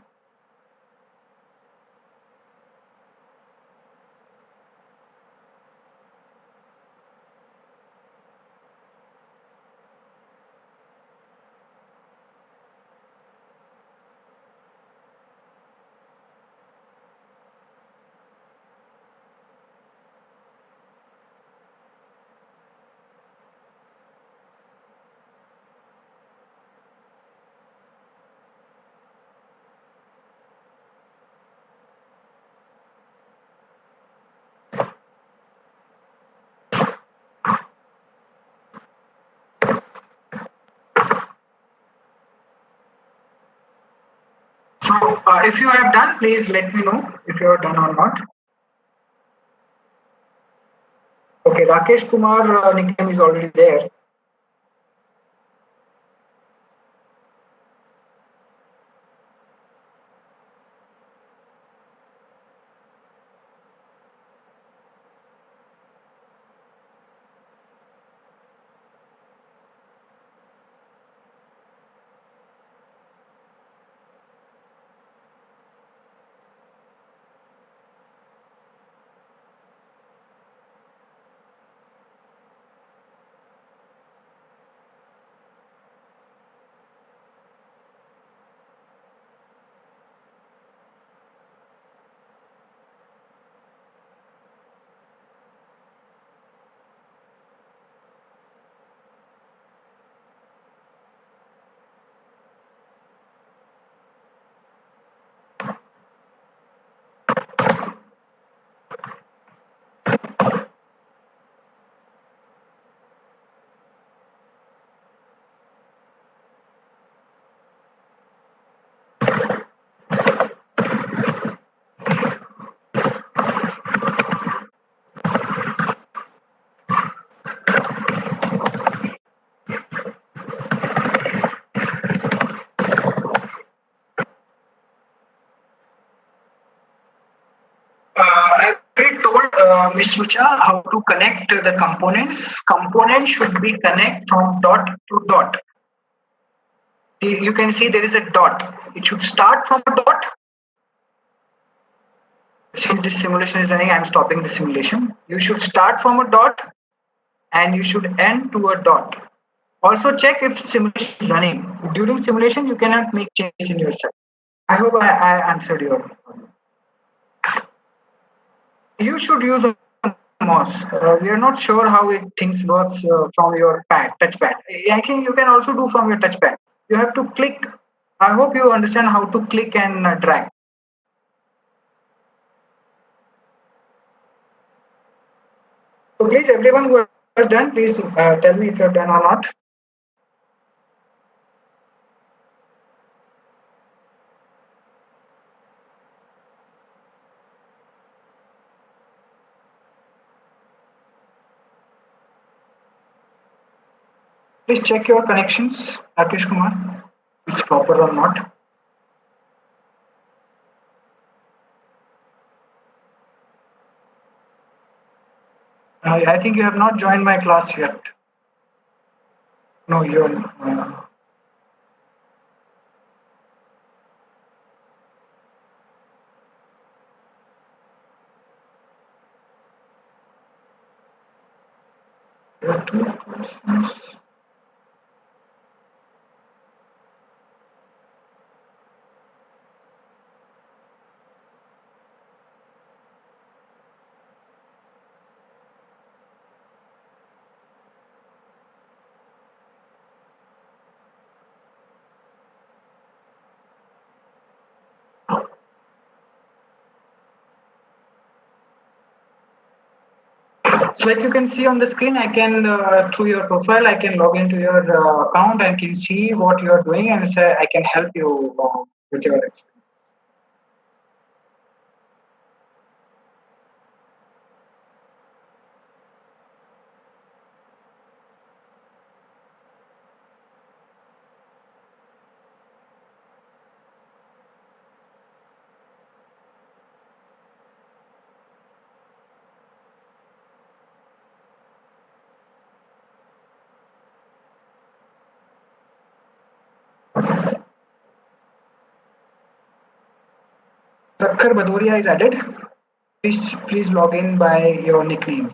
So, if you have done, please let me know if you have done or not. Okay, Rakesh Kumar nickname is already there. Ms. Sucha, how to connect the components. Component should be connect from dot to dot. You can see there is a dot. It should start from a dot. Since this simulation is running, I'm stopping the simulation. You should start from a dot and you should end to a dot. Also check if simulation is running. During simulation, you cannot make changes in yourself. I hope I answered your problem. You should use a mouse. We are not sure how things works from your touchpad. I think you can also do from your touchpad. You have to click. I hope you understand how to click and drag. So please, everyone who has done, please tell me if you're done or not. Please check your connections, Rakesh Kumar, it's proper or not. I think you have not joined my class yet. No, you're. There are two questions. So like you can see on the screen, I can, through your profile, I can log into your account and can see what you're doing and say I can help you with your experience. Prakhar Bhadoria is added. Please log in by your nickname.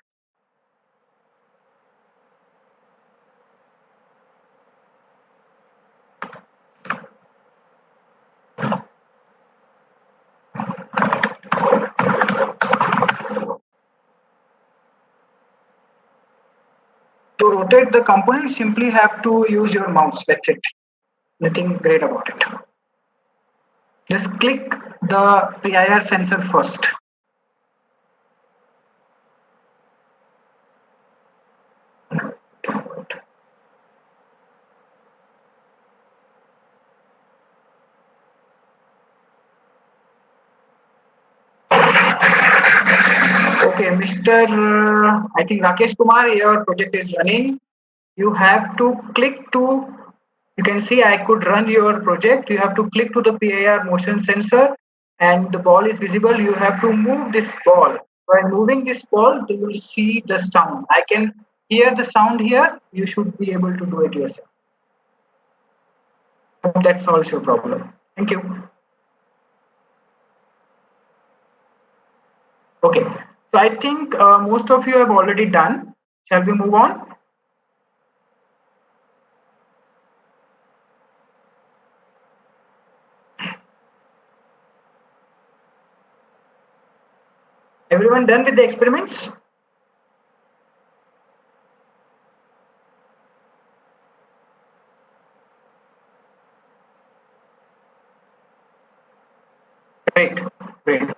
To rotate the component, simply have to use your mouse. That's it. Nothing great about it. Just click the PIR sensor first. Okay, Mr. I think Rakesh Kumar, your project is running. You have to click to, you can see I could run your project. You have to click to the PIR motion sensor and the ball is visible. You have to move this ball. By moving this ball, you will see the sound. I can hear the sound here. You should be able to do it yourself. Hope that solves your problem. Thank you. Okay, so I think most of you have already done. Shall we move on? Everyone done with the experiments? Great, great.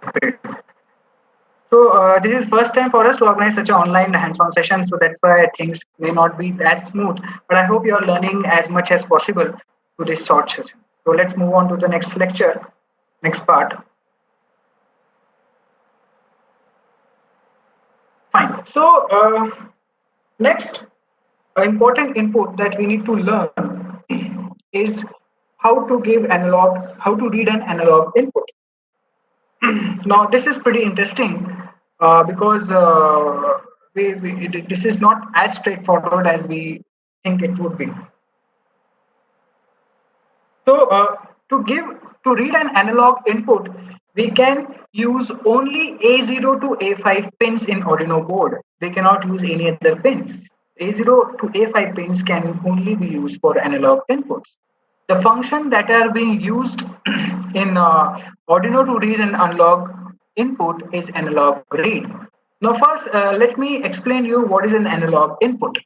So this is first time for us to organize such an online hands-on session. So that's why things may not be that smooth. But I hope you are learning as much as possible to this short session. So let's move on to the next lecture, next part. Fine. So next important input that we need to learn is how to give analog, how to read an analog input. Now this is pretty interesting. because this is not as straightforward as we think it would be. So to read an analog input, we can use only A0 to A5 pins in Arduino board. We cannot use any other pins. A0 to A5 pins can only be used for analog inputs. The function that are being used in Arduino to read an analog input is analog read. Now first, let me explain you what is an analog input.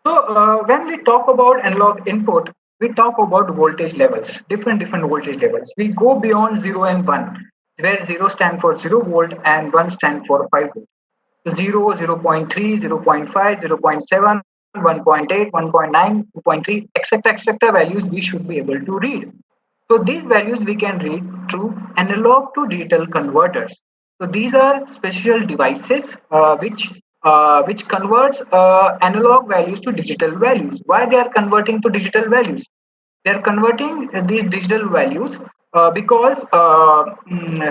So when we talk about analog input, we talk about voltage levels, different voltage levels. We go beyond 0 and 1, where 0 stand for 0 volt and 1 stand for 5 volt. So 0, 0.3, 0.5, 0.7, 1.8, 1.9, 2.3, etc. values we should be able to read. So these values we can read through analog to digital converters. So these are special devices which converts analog values to digital values. Why they are converting to digital values? They are converting these digital values because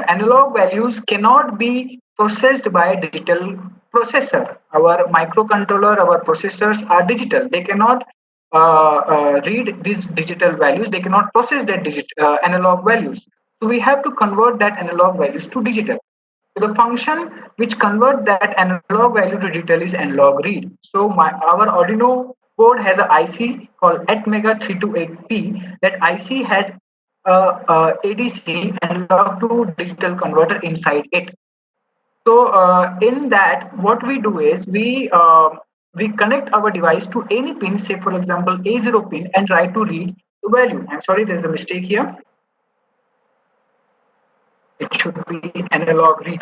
analog values cannot be processed by a digital processor. Our microcontroller, our processors are digital. They cannot read these digital values. They cannot process that analog values. So we have to convert that analog values to digital. So the function which convert that analog value to digital is analog read. So our Arduino board has an IC called ATmega 328P. That IC has ADC, analog to digital converter, inside it. So in that, what we do is we connect our device to any pin, say for example A0 pin, and try to read the value. I'm sorry, there's a mistake here. It should be analog read.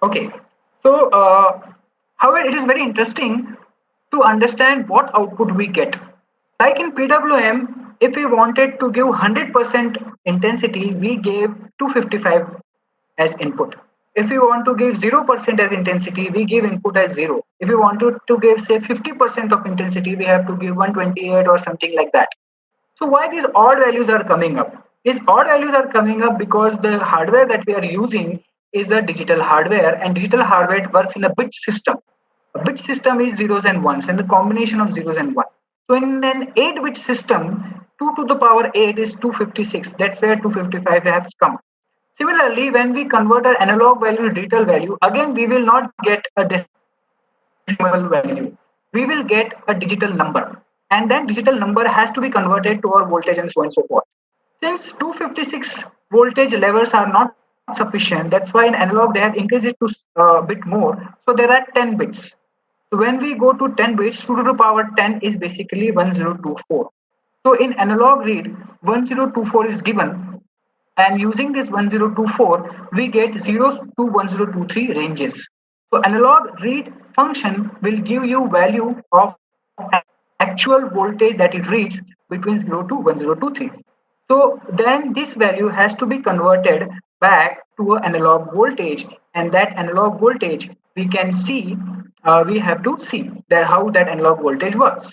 Okay, so however, it is very interesting to understand what output we get. Like in PWM, if we wanted to give 100% intensity, we gave 255 as input. If we want to give 0% as intensity, we give input as 0. If we wanted to give say 50% of intensity, we have to give 128 or something like that. So why these odd values are coming up? These odd values are coming up because the hardware that we are using is a digital hardware, and digital hardware works in a bit system. A bit system is zeros and ones and the combination of zeros and one. So in an 8-bit system, 2 to the power 8 is 256. That's where 255 has come. Similarly, when we convert our analog value to digital value, again we will not get a decimal value. We will get a digital number. And then digital number has to be converted to our voltage and so on and so forth. Since 256 voltage levels are not sufficient, that's why in analog they have increased it to a bit more. So there are 10 bits. So when we go to 10 bits, 2 to the power 10 is basically 1024. So in analog read, 1024 is given, and using this 1024, we get 0 to 1023 ranges. So analog read function will give you value of actual voltage that it reads between 0 to 1023. So then this value has to be converted back to an analog voltage, and that analog voltage we can see, we have to see that how that analog voltage works.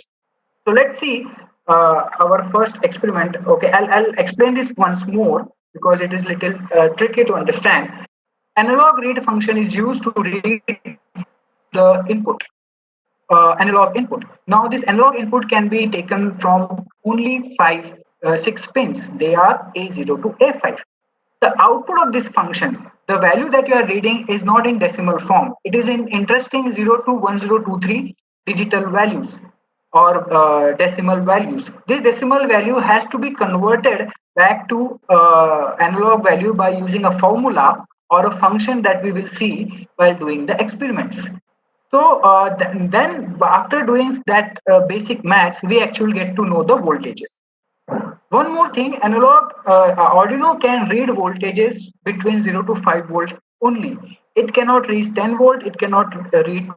So let's see our first experiment. Okay, I'll explain this once more because it is little tricky to understand. Analog read function is used to read the input, analog input. Now this analog input can be taken from only 6 pins. They are A0 to A5. The output of this function, the value that you are reading is not in decimal form. It is in interesting 0 to 1023 digital values or decimal values. This decimal value has to be converted back to analog value by using a formula or a function that we will see while doing the experiments. So then after doing that basic maths, we actually get to know the voltages. One more thing, analog Arduino can read voltages between 0 to 5 volt only. It cannot reach 10 volt, it cannot read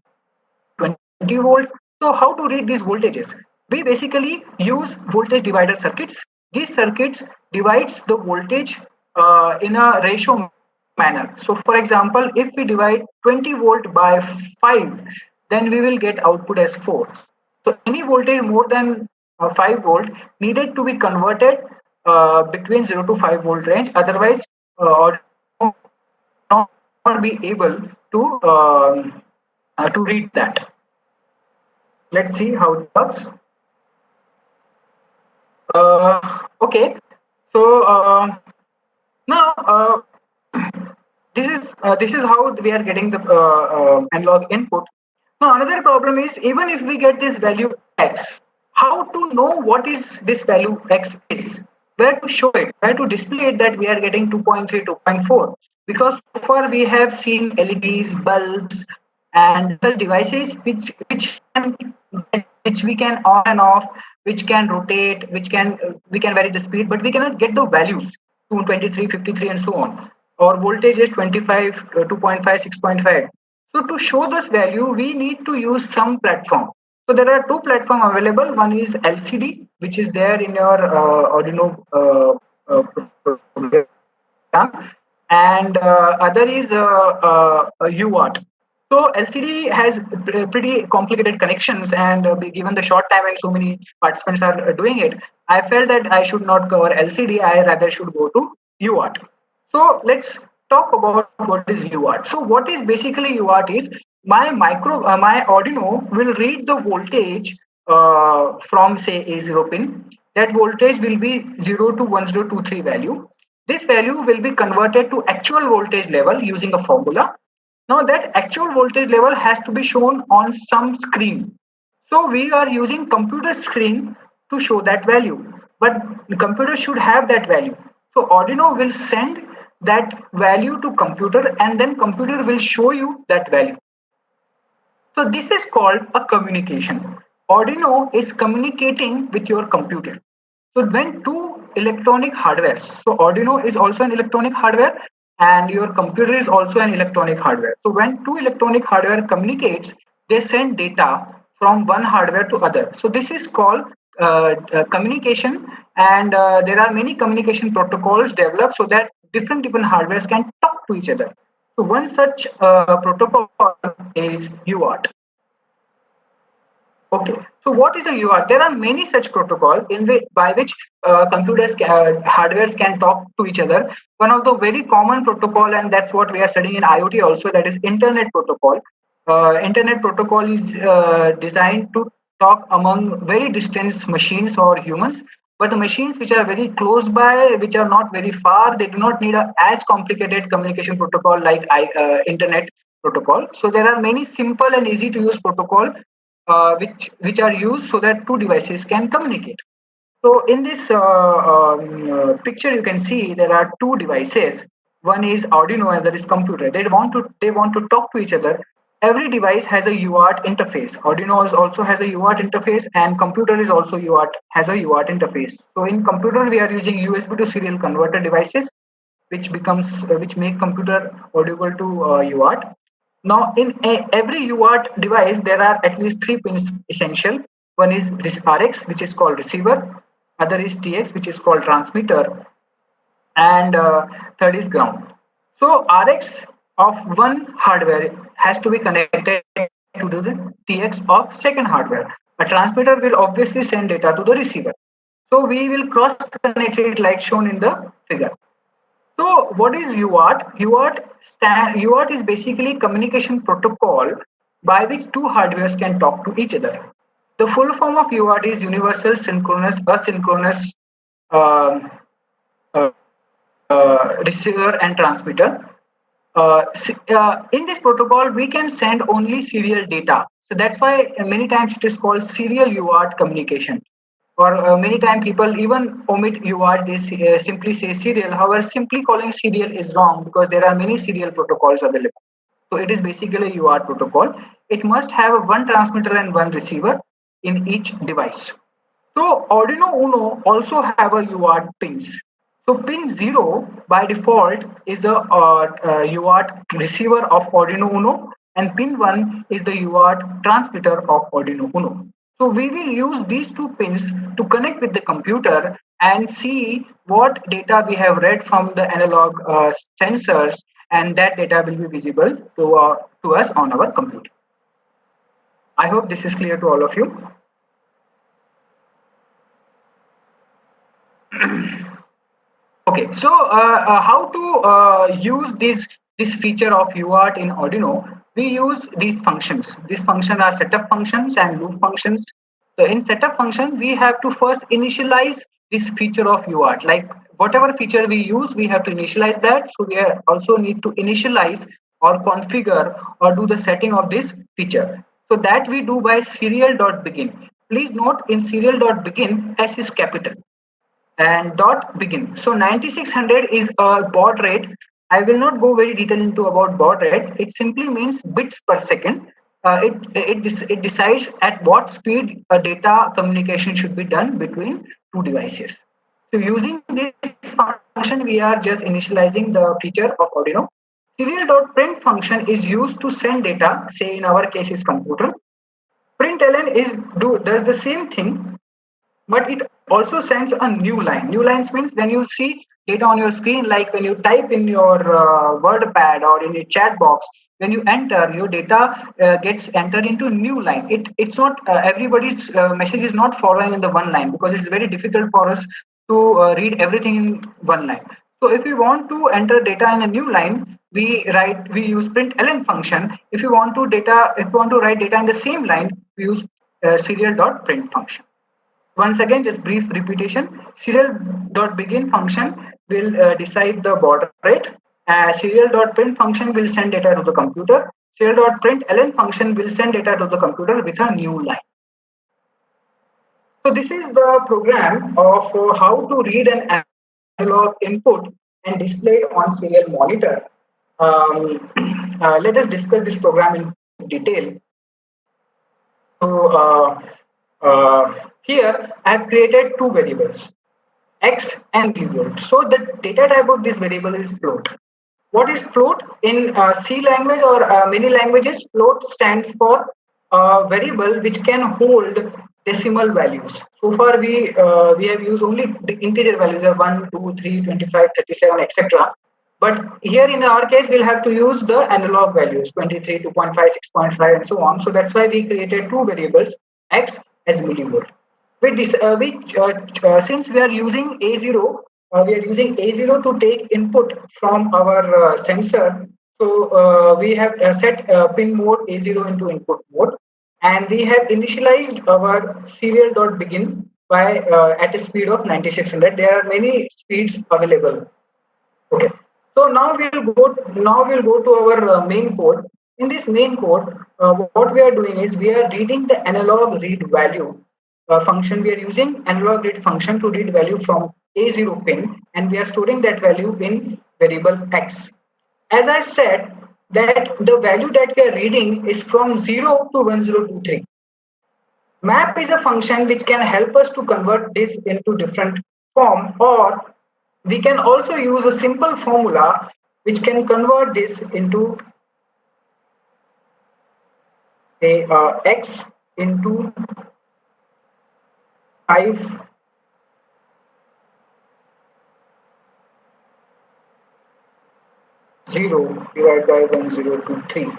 20 volt. So how to read these voltages? We basically use voltage divider circuits. These circuits divides the voltage in a ratio manner. So for example, if we divide 20 volt by 5, then we will get output as 4. So any voltage more than 5 volt needed to be converted between 0 to 5 volt range. Otherwise, audio not be able to read that. Let's see how it works. Okay, so now this is how we are getting the analog input. Now another problem is, even if we get this value x, how to know what is this value x is? Where to show it? Where to display it that we are getting 2.3, 2.4? Because so far we have seen LEDs, bulbs, and such devices which we can on and off, which can rotate, which can we can vary the speed, but we cannot get the values 223, 53, and so on. Or voltage is 25, 2.5, 6.5. So to show this value, we need to use some platform. So there are two platforms available. One is LCD, which is there in your Arduino program, and other is UART. So LCD has pretty complicated connections, and given the short time and so many participants are doing it, I felt that I should not cover LCD. I rather should go to UART. So let's talk about what is UART. So what is basically UART is, my Arduino will read the voltage from say A0 pin. That voltage will be 0 to 1023 value. This value will be converted to actual voltage level using a formula. Now that actual voltage level has to be shown on some screen. So we are using computer screen to show that value, but the computer should have that value. So Arduino will send that value to computer, and then computer will show you that value. So this is called a communication. Arduino is communicating with your computer. So when two electronic hardware, so Arduino is also an electronic hardware, and your computer is also an electronic hardware. So when two electronic hardware communicates, they send data from one hardware to other. So this is called communication, and there are many communication protocols developed so that different hardwares can talk to each other. So one such protocol is UART. Okay, so what is the UART? There are many such protocols by which hardwares can talk to each other. One of the very common protocol, and that's what we are studying in IoT also, that is Internet Protocol. Internet Protocol is designed to talk among very distant machines or humans, but the machines which are very close by, which are not very far, they do not need a as complicated communication protocol like Internet Protocol. So there are many simple and easy to use protocol which are used so that two devices can communicate. So in this picture, you can see there are two devices. One is Arduino, and that is computer. They want to talk to each other. Every device has a UART interface. Arduino also has a UART interface, and computer is also UART interface. So in computer, we are using USB to serial converter devices, which make computer audible to UART. Now, in every UART device, there are at least three pins essential. One is this RX, which is called receiver. Other is TX, which is called transmitter, and third is ground. So RX of one hardware has to be connected to the TX of second hardware. A transmitter will obviously send data to the receiver. So we will cross connect it like shown in the figure. So what is UART? UART is basically communication protocol by which two hardwares can talk to each other. The full form of UART is Universal Synchronous Asynchronous um, uh, Receiver and Transmitter. In this protocol, we can send only serial data. So that's why many times it is called serial UART communication. Or many times people even omit UART, they simply say serial. However, simply calling serial is wrong because there are many serial protocols available. So it is basically a UART protocol. It must have one transmitter and one receiver in each device. So Arduino Uno also have a UART pins. So pin 0 by default is a UART receiver of Arduino Uno, and pin 1 is the UART transmitter of Arduino Uno. So we will use these two pins to connect with the computer and see what data we have read from the analog sensors, and that data will be visible to us on our computer. I hope this is clear to all of you. Okay, so how to use this feature of UART in Arduino? We use these functions. These functions are setup functions and loop functions. So in setup function, we have to first initialize this feature of UART. Like whatever feature we use, we have to initialize that. So we also need to initialize or configure or do the setting of this feature. So that we do by serial.begin. Please note in serial.begin, S is capital and dot begin. So 9600 is a baud rate. I will not go very detail into about baud rate. It simply means bits per second. It decides at what speed a data communication should be done between two devices. So using this function, we are just initializing the feature of Arduino. Serial.print function is used to send data, say in our case is computer. Println does the same thing, but it also sends a new line. New lines means when you see data on your screen, like when you type in your word pad or in your chat box, when you enter, your data gets entered into new line. It's not everybody's message is not following in the one line, because it's very difficult for us to read everything in one line. So if we want to enter data in a new line, we use println function. If you want to write data in the same line, we use serial.print function. Once again, just brief repetition. Serial.begin function will decide the baud rate. Serial.print function will send data to the computer. Serial.println function will send data to the computer with a new line. So this is the program of how to read an analog input and display it on serial monitor. Let us discuss this program in detail. So here I have created two variables, x and float. So the data type of this variable is float. What is float? In C language or many languages, float stands for a variable which can hold decimal values. So far we have used only the integer values of 1, 2, 3, 25, 37, etc. But here in our case, we'll have to use the analog values, 23, 2.5, 6.5, and so on. So that's why we created two variables, x as millivolt. Since we are using A0, we are using A0 to take input from our sensor. So we have set pin mode A0 into input mode, and we have initialized our serial.begin by at a speed of 9600. There are many speeds available. Okay. So now we'll go to our main code. In this main code, what we are doing is we are reading the analog read value function. We are using analog read function to read value from A0 pin, and we are storing that value in variable x. As I said, that the value that we are reading is from 0 to 1023. Map is a function which can help us to convert this into different form, or we can also use a simple formula which can convert this into say x into 5 0 divided by 1023.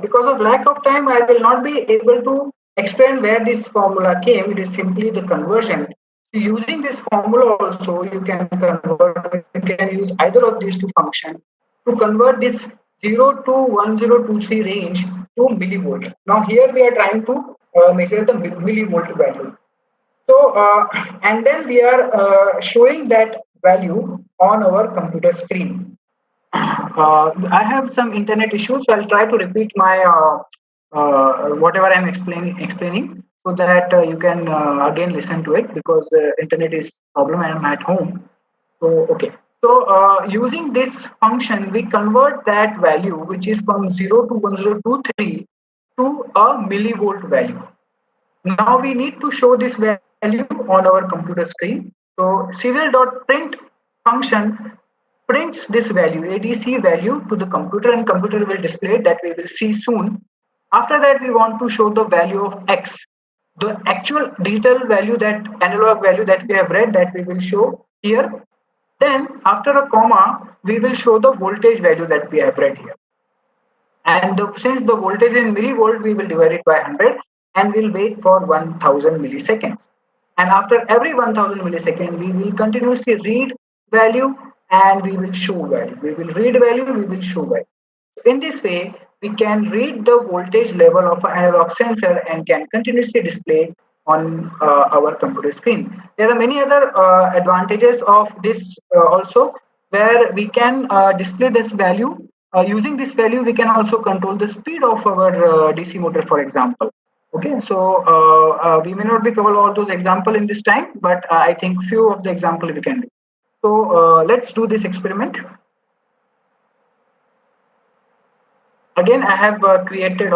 Because of lack of time, I will not be able to explain where this formula came. It is simply the conversion. Using this formula also, you can convert. You can use either of these two functions to convert this 0 to 1023 range to millivolt. Now here we are trying to measure the millivolt value. So and then we are showing that value on our computer screen. I have some internet issues, so I'll try to repeat my whatever I'm explaining, so that you can again listen to it, because the internet is problem and I'm at home. So okay. So using this function, we convert that value, which is from 0 to 1023, to a millivolt value. Now we need to show this value on our computer screen. So serial.print function prints this value, ADC value, to the computer, and computer will display it, that we will see soon. After that, we want to show the value of x, the actual digital value, that analog value that we have read, that we will show here. Then after a comma, we will show the voltage value that we have read here. And since the voltage is in millivolt, we will divide it by 100 and we'll wait for 1000 milliseconds. And after every 1000 milliseconds, we will continuously read value and we will show value. We will read value, we will show value. In this way, we can read the voltage level of an analog sensor and can continuously display on our computer screen. There are many other advantages of this also, where we can display this value. Using this value, we can also control the speed of our DC motor, for example. Okay, so we may not be cover all those example in this time, but I think few of the example we can do. So let's do this experiment. Again, I have created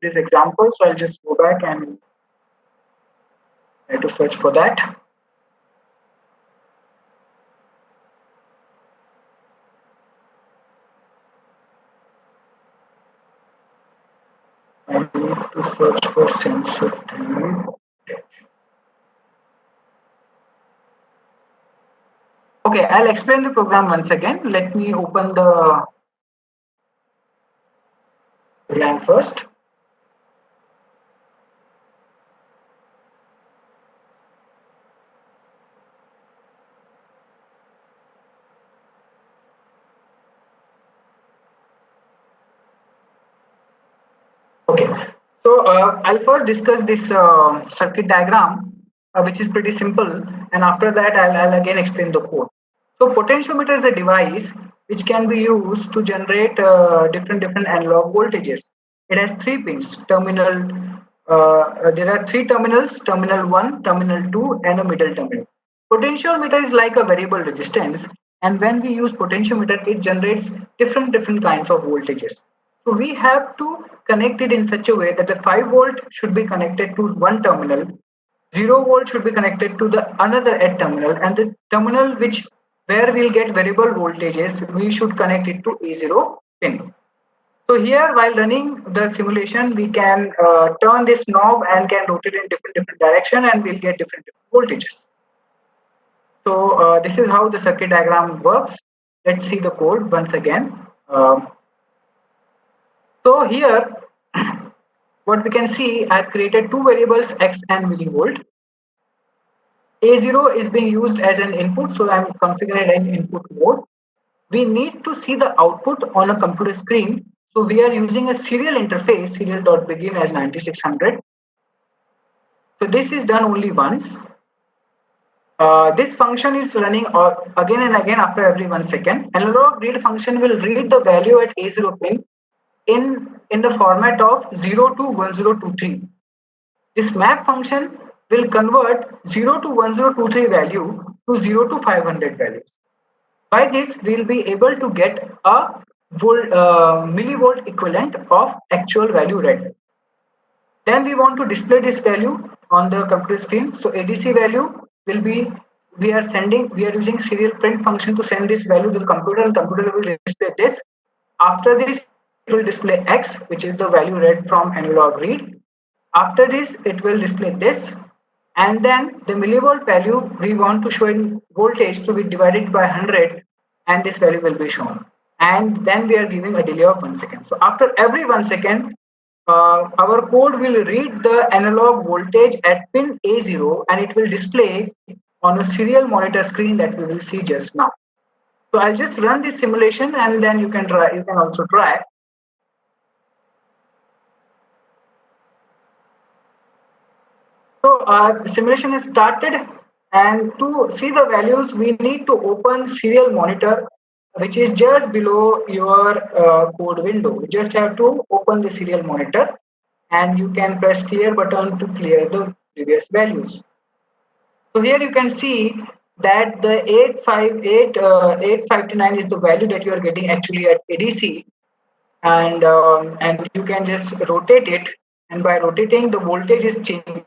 this example, so I'll just go back and try to search for that. I need to search for sensor 3. Okay, I'll explain the program once again. Let me open the program first. Okay, so I'll first discuss this circuit diagram, which is pretty simple, and after that I'll again explain the code. So potentiometer is a device which can be used to generate different analog voltages. It has three pins, terminal. There are three terminals: terminal one, terminal two, and a middle terminal. Potentiometer is like a variable resistance, and when we use potentiometer, it generates different kinds of voltages. So we have to connect it in such a way that the 5 volt should be connected to one terminal, 0 volt should be connected to the another at terminal, and the terminal which where we'll get variable voltages, we should connect it to A0 pin. So here, while running the simulation, we can turn this knob and can rotate in different direction, and we'll get different voltages. So this is how the circuit diagram works. Let's see the code once again. So here, what we can see, I've created two variables x and millivolt. A0 is being used as an input, so I'm configuring an input mode. We need to see the output on a computer screen, so we are using a serial interface, serial.begin as 9600. So this is done only once. This function is running again and again after every 1 second. Analog read function will read the value at A0 pin in the format of 0 to 1023. This map function will convert 0 to 1023 value to 0 to 500 values. By this, we'll be able to get a millivolt equivalent of actual value read. Then we want to display this value on the computer screen. So ADC value will be, we are using serial print function to send this value to the computer, and computer will display this. After this, it will display X, which is the value read from analog read. After this, it will display this. And then the millivolt value we want to show in voltage to be divided by 100, and this value will be shown. And then we are giving a delay of 1 second. So after every 1 second, our code will read the analog voltage at pin A0, and it will display on a serial monitor screen that we will see just now. So I'll just run this simulation, and then you can try. You can also try. So the simulation is started, and to see the values, we need to open serial monitor, which is just below your code window. You just have to open the serial monitor, and you can press clear button to clear the previous values. So here you can see that the 859 is the value that you are getting actually at ADC, and you can just rotate it, and by rotating the voltage is changing.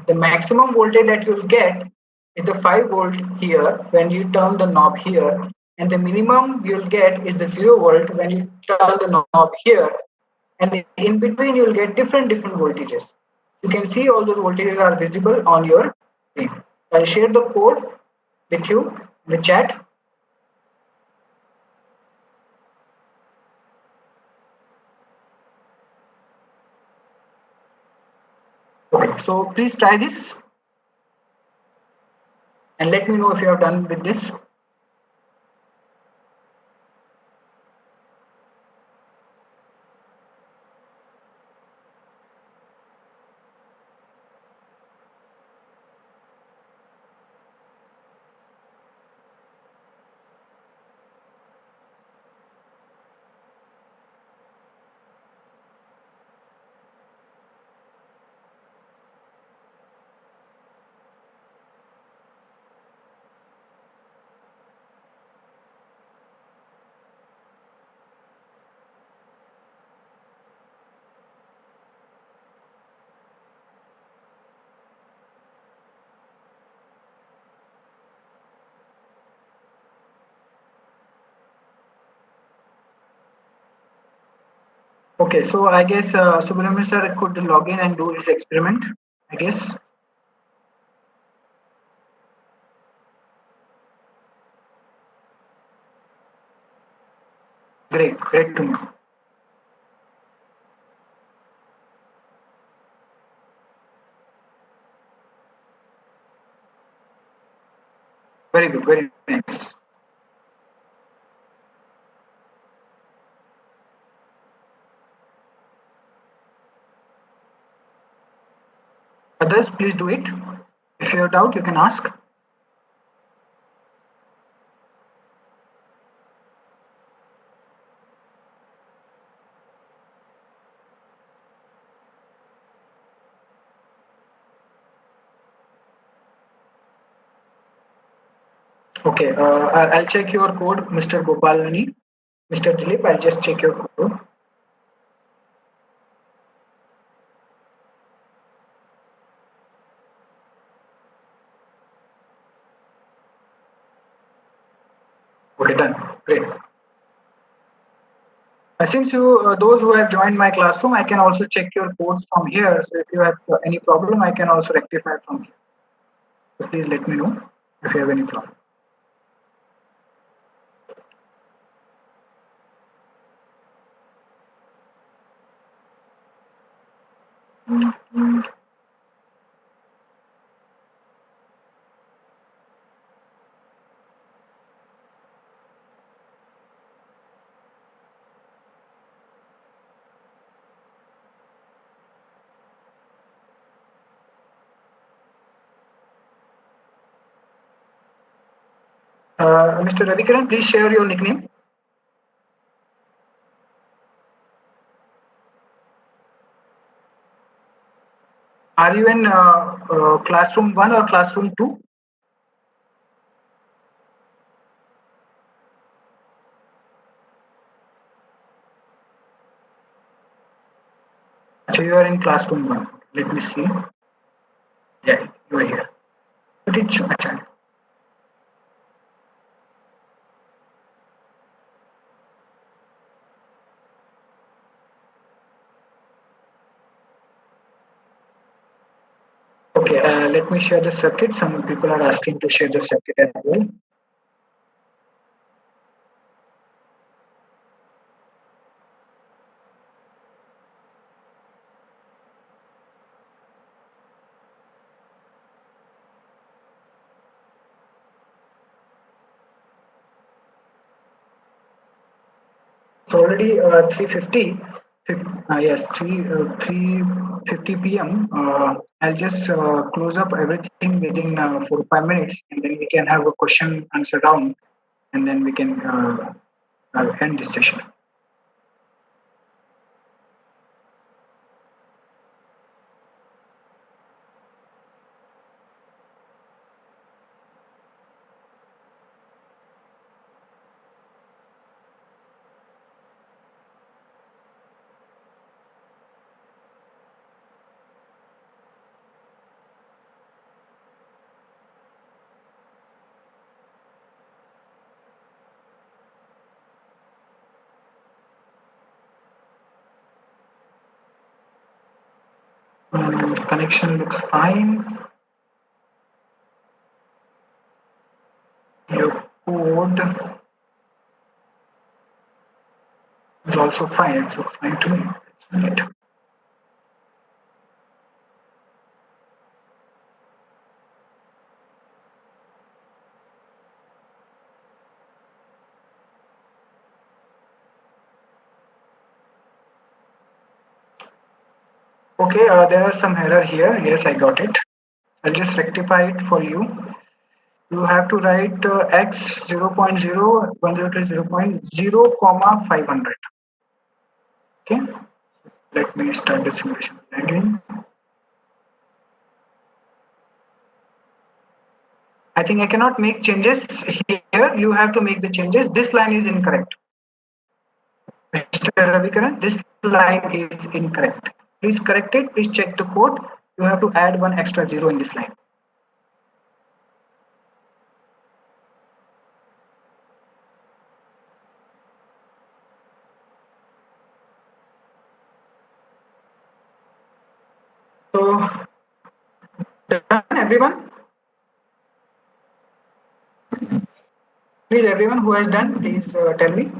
The maximum voltage that you'll get is the 5 volt here when you turn the knob here, and the minimum you'll get is the 0 volt when you turn the knob here, and in between you'll get different voltages. You can see all those voltages are visible on your screen. I'll share the code with you in the chat. Okay, so please try this and let me know if you have done with this. Okay, so I guess Subramanian sir could log in and do his experiment, I guess. Great, great to know. Very good, very nice. Others, please do it. If you have doubt, you can ask. Okay, I'll check your code, Mr. Gopalani. Mr. Dilip, I'll just check your code. Okay, done. Great. Since those who have joined my classroom, I can also check your codes from here. So if you have any problem, I can also rectify from here. So please let me know if you have any problem. Mr. Ravikaran, please share your nickname. Are you in classroom 1 or classroom 2? So you are in classroom 1. Let me see. Yeah, you are here. But it's acha. Okay, let me share the circuit. Some people are asking to share the circuit as well. It's already 3:50. Yes, 3:50 p.m. I'll just close up everything within 4 or 5 minutes, and then we can have a question answer round, and then we can end this session. Connection looks fine. Your code is also fine. It looks fine to me. Right. Okay, there are some error here. Yes, I got it. I'll just rectify it for you. You have to write x 0.0 0, comma 500. Okay, let me start the simulation again. I think I cannot make changes here. You have to make the changes. This line is incorrect. Mr. Ravikaran, this line is incorrect. Please correct it. Please check the code. You have to add one extra zero in this line. done, everyone? Please, everyone who has done, please tell me.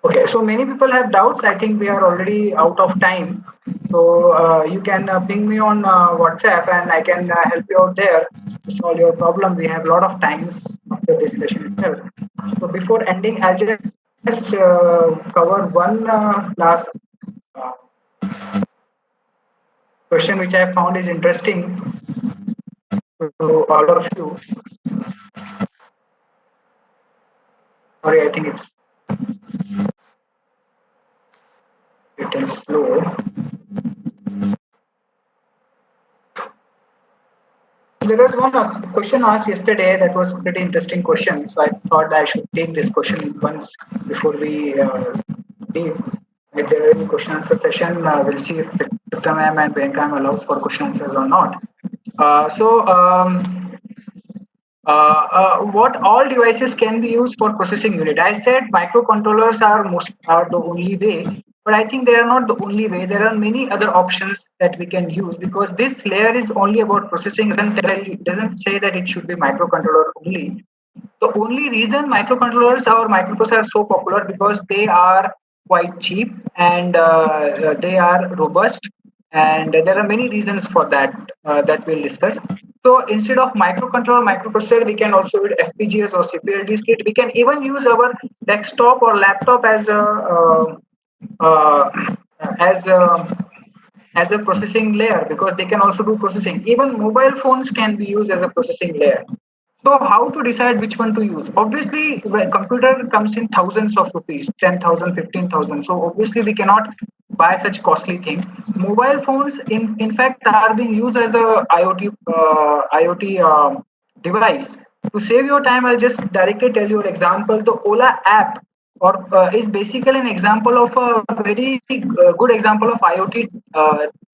Okay, so many people have doubts. I think we are already out of time. So you can ping me on WhatsApp and I can help you out there to solve your problem. We have a lot of times after this session itself. So before ending, I'll just cover one last uh, question which I found is interesting to all of you. Sorry, I think it's little slow. There was one question asked yesterday that was pretty interesting question. So I thought I should take this question once before we leave. If there is any question answer session, we'll see if Vikram ma'am and Priyanka ma'am allows for question answers or not. What all devices can be used for processing unit? I said microcontrollers are the only way, but I think they are not the only way. There are many other options that we can use because this layer is only about processing. Doesn't say that it should be microcontroller only. The only reason microcontrollers or microprocessors are so popular because they are quite cheap and they are robust, and there are many reasons for that that we'll discuss. So instead of microcontroller, microprocessor, we can also use FPGAs or CPLD kit. We can even use our desktop or laptop uh, as a as a processing layer because they can also do processing. Even mobile phones can be used as a processing layer. So how to decide which one to use? Obviously, the computer comes in thousands of rupees, 10,000, 15,000. So obviously we cannot buy such costly things. Mobile phones, in fact, are being used as a IoT device. To save your time, I'll just directly tell you an example. The Ola app or is basically an example of a very good example of IoT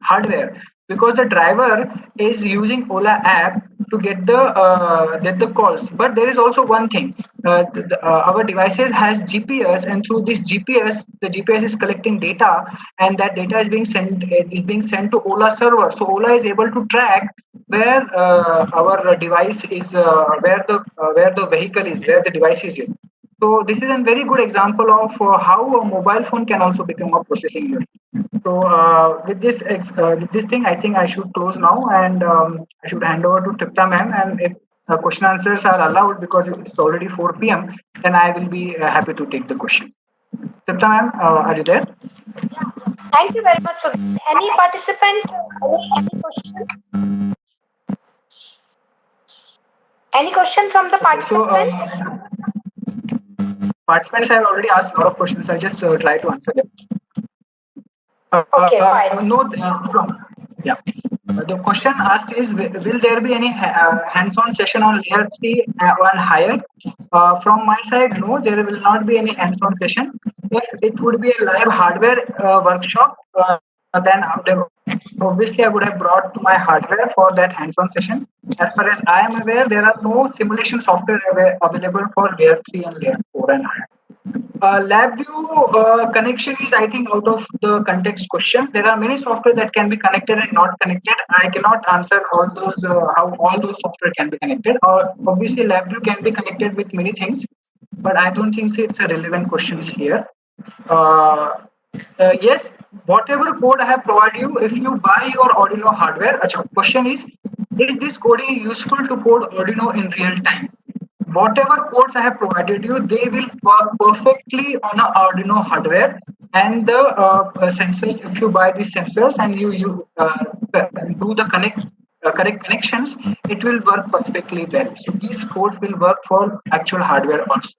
hardware because the driver is using Ola app to get the calls. But there is also one thing: our devices has GPS, and through this GPS, the GPS is collecting data, and that data is being sent to Ola server. So Ola is able to track where our device is, where the vehicle is, where the device is in. So this is a very good example of how a mobile phone can also become a processing unit. So with this thing, I think I should close now, and I should hand over to Tripta ma'am. And if question answers are allowed, because it's already 4 p.m., then I will be happy to take the question. Tripta ma'am, are you there? Thank you very much. So, any participant, any question? Any question from the participant? Participants have already asked a lot of questions. I'll just try to answer them. Okay, fine. No, yeah. The question asked is, will there be any hands-on session on layer 3 and higher? From my side, no, there will not be any hands-on session. If it would be a live hardware workshop, then obviously I would have brought my hardware for that hands-on session. As far as I am aware, there are no simulation software available for layer 3 and layer 4 and higher. LabVIEW connection is, I think, out of the context question. There are many software that can be connected and not connected. I cannot answer all those how all those software can be connected. Or obviously, LabVIEW can be connected with many things, but I don't think it's a relevant question here. Yes, whatever code I have provided you, if you buy your Arduino hardware, question is this coding useful to code Arduino in real time? Whatever codes I have provided you, they will work perfectly on an Arduino hardware. And the sensors, if you buy these sensors and you do the correct connections, it will work perfectly well. So these codes will work for actual hardware also.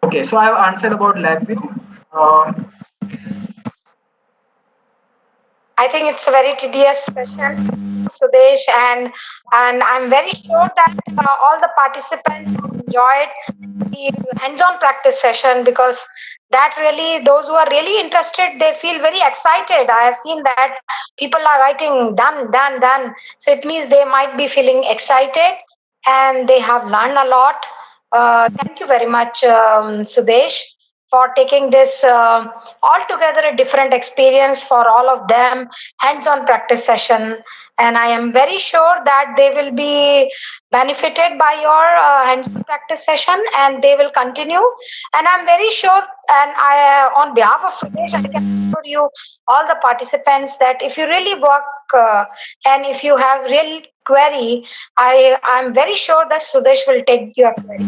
Okay, so I have answered about LabVIEW. I think it's a very tedious session, Sudesh, and I'm very sure that all the participants enjoyed the hands-on practice session because that really, those who are really interested, they feel very excited. I have seen that people are writing done, done, done. So it means they might be feeling excited. and they have learned a lot. Thank you very much, Sudesh, for taking this altogether a different experience for all of them, hands-on practice session. And I am very sure that they will be benefited by your hands-on practice session, and they will continue. And I'm very sure, and I, on behalf of Sudesh, I can assure you, all the participants, that if you really work and if you have real query, I'm very sure that Sudesh will take your query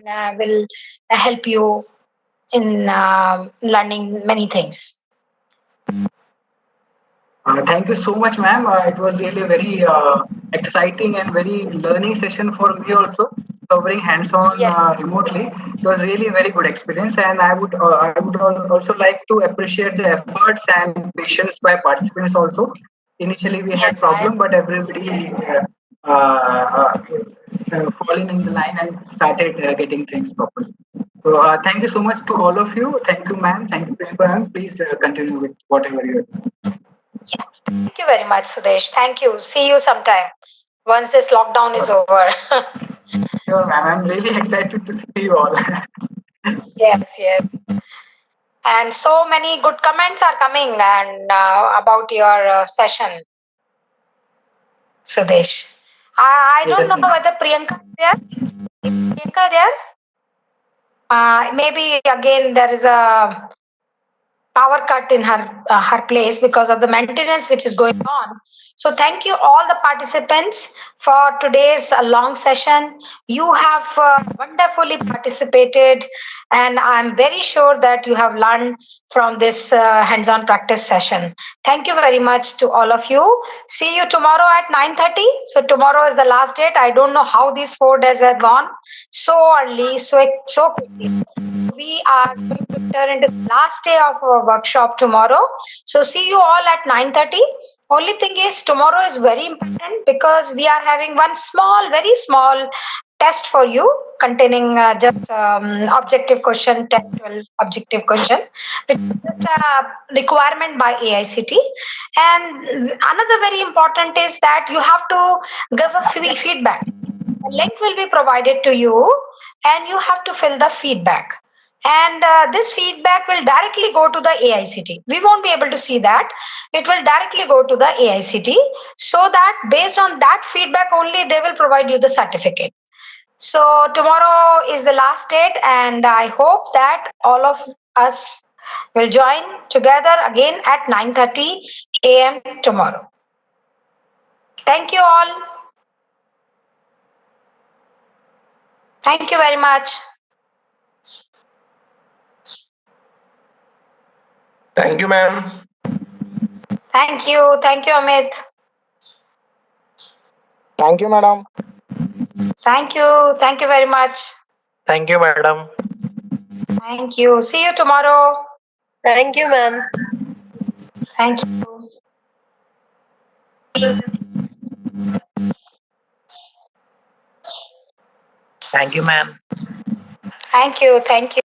and will help you in learning many things. Thank you so much, ma'am. It was really a very exciting and very learning session for me also, covering hands-on Yes. remotely. It was really a very good experience, and I would also like to appreciate the efforts and patience by participants also. Initially, we had Yes, I. problem, but everybody fallen in the line and started getting things properly. So, thank you so much to all of you. Thank you, ma'am. Thank you, Principal, ma'am. Please continue with whatever you are. Thank you very much, Sudesh. Thank you. See you sometime once this lockdown is over. Sure, ma'am. I'm really excited to see you all. Yes, yes. And so many good comments are coming and about your session, Sudesh. I don't Yes, know ma'am. whether Priyanka is there. Is Priyanka there? Maybe again there is a power cut in her place because of the maintenance which is going on. So thank you all the participants for today's long session. You have wonderfully participated, and I'm very sure that you have learned from this hands-on practice session. Thank you very much to all of you. See you tomorrow at 9:30. So tomorrow is the last date. I don't know how these 4 days have gone so early, so quickly. We are going to enter into the last day of our workshop tomorrow. So see you all at 9:30. Only thing is tomorrow is very important because we are having one small, very small test for you containing just objective question, technical objective question, which is just a requirement by AICT. And another very important is that you have to give a feedback. A link will be provided to you, and you have to fill the feedback. And this feedback will directly go to the AICT. We won't be able to see that. It will directly go to the AICT, so that based on that feedback only, they will provide you the certificate. So tomorrow is the last date, and I hope that all of us will join together again at 9:30 a.m. tomorrow. Thank you all. Thank you very much. Thank you, ma'am. Thank you. Thank you, Amit. Thank you, madam. Thank you. Thank you very much. Thank you, madam. Thank you. See you tomorrow. Thank you, ma'am. Thank you. Thank you, ma'am. Thank you. Thank you.